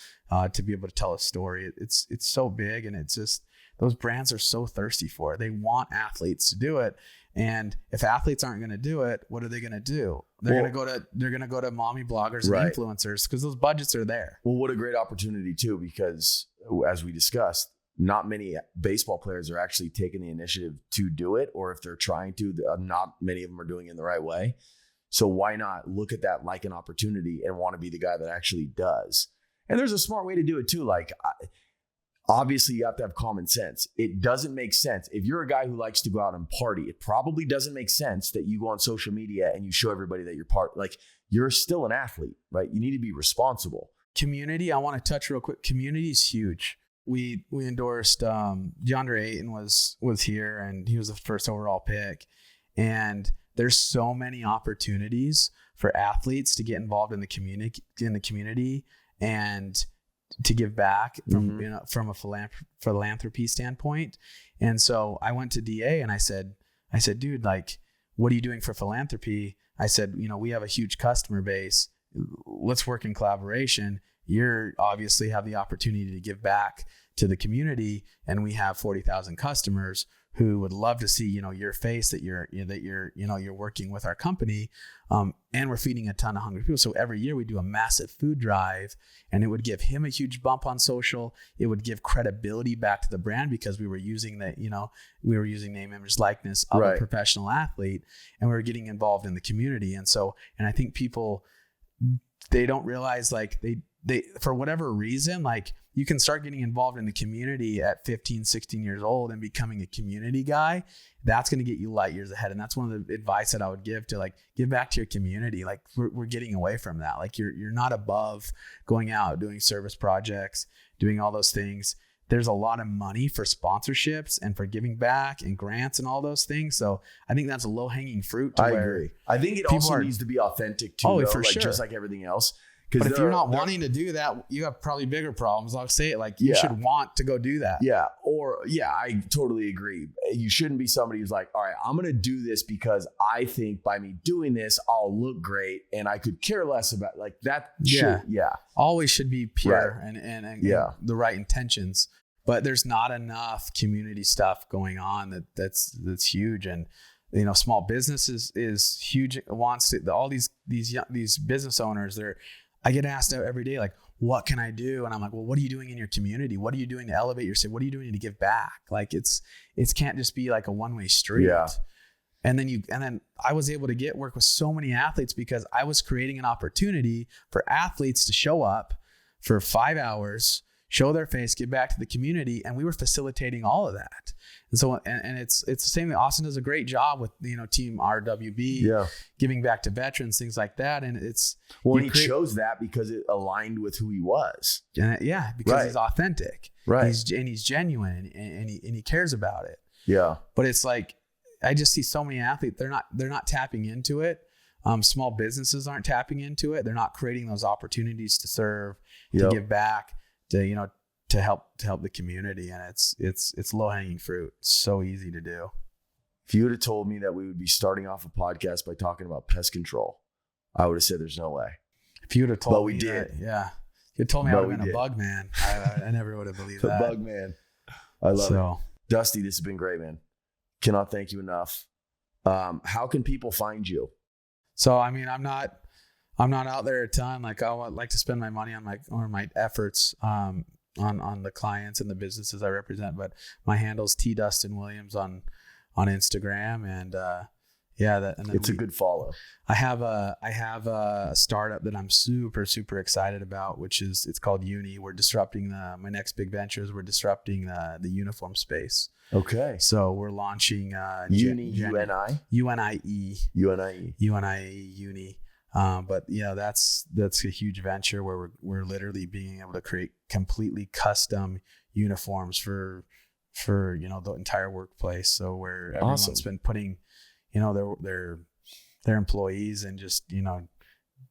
to be able to tell a story. It's so big, and it's just those brands are so thirsty for it. They want athletes to do it. And if athletes aren't going to do it, what are they going to do? They're going to go to mommy bloggers and influencers because those budgets are there. Well, what a great opportunity too, because as we discussed, not many baseball players are actually taking the initiative to do it, or if they're trying to, not many of them are doing it in the right way. So why not look at that like an opportunity and want to be the guy that actually does? And there's a smart way to do it too. Like, obviously, you have to have common sense. It doesn't make sense. If you're a guy who likes to go out and party, it probably doesn't make sense that you go on social media and you show everybody that you're still an athlete, right? You need to be responsible. Community, I want to touch real quick. Community is huge. We endorsed DeAndre Ayton was here, and he was the first overall pick. And there's so many opportunities for athletes to get involved in the community and to give back from a philanthropy standpoint. And so I went to DA and I said, dude, like, what are you doing for philanthropy? I said, we have a huge customer base. Let's work in collaboration. You obviously have the opportunity to give back to the community, and we have 40,000 customers who would love to see, your face that you're working with our company. And we're feeding a ton of hungry people. So every year we do a massive food drive, and it would give him a huge bump on social. It would give credibility back to the brand because we were using name, image, likeness of a professional athlete, and we were getting involved in the community. And I think people, they don't realize like for whatever reason, like you can start getting involved in the community at 15, 16 years old and becoming a community guy. That's going to get you light years ahead. And that's one of the advice that I would give to like, give back to your community. Like we're getting away from that. Like you're not above going out, doing service projects, doing all those things. There's a lot of money for sponsorships and for giving back and grants and all those things. So I think that's a low hanging fruit. I agree. I think it also needs to be authentic too. For sure. Just like everything else. But if you're not wanting to do that, you have probably bigger problems. I'll say it like you should want to go do that. Yeah. I totally agree. You shouldn't be somebody who's like, all right, I'm going to do this because I think by me doing this, I'll look great. And I could care less about like that. Always should be pure and the right intentions. But there's not enough community stuff going on that's huge. And small business is huge. It wants to, all these business owners, I get asked out every day, like, what can I do? And I'm like, well, what are you doing in your community? What are you doing to elevate your city? What are you doing to give back? Like it can't just be like a one-way street. Yeah. And then I was able to work with so many athletes because I was creating an opportunity for athletes to show up for 5 hours, show their face, give back to the community. And we were facilitating all of that. And so, and it's the same thing. Austin does a great job with, Team RWB, giving back to veterans, things like that. And he chose that because it aligned with who he was. Because he's authentic, right? He's genuine and he cares about it. Yeah. But it's like, I just see so many athletes, they're not tapping into it. Small businesses aren't tapping into it. They're not creating those opportunities to serve, to give back, to help the community. And it's low hanging fruit. It's so easy to do. If you would have told me that we would be starting off a podcast by talking about pest control, I would have said there's no way. If you would have told me, but we did. You told me I would have been a bug man. I never would have believed that. The bug man. I love it. Dusty, this has been great, man. Cannot thank you enough. How can people find you? So, I mean, I'm not out there a ton. Like I would like to spend my money on my efforts, on the clients and the businesses I represent. But my handle's T Dustin Williams on Instagram. And, it's a good follow. I have a startup that I'm super, super excited about, it's called Uni. We're disrupting my next big venture is we're disrupting the uniform space. Okay. So we're launching Uni. But that's a huge venture where we're literally being able to create completely custom uniforms for the entire workplace. So where everyone's been putting their employees and just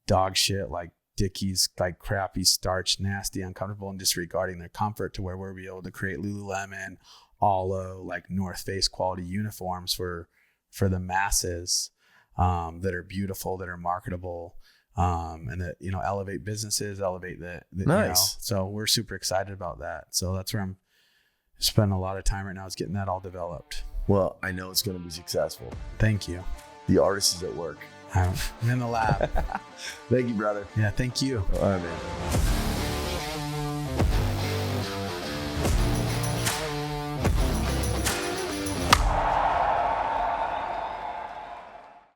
dog shit like Dickies, like crappy, starch, nasty, uncomfortable, and disregarding their comfort to where we'll be able to create Lululemon, Olo, like North Face quality uniforms for the masses. That are beautiful, that are marketable, and that elevate businesses, elevate the nice. So we're super excited about that. So that's where I'm spending a lot of time right now, is getting that all developed. Well, I know it's going to be successful. Thank you. The artist is at work. I'm in the lab. Thank you, brother. Yeah, thank you. All right, man.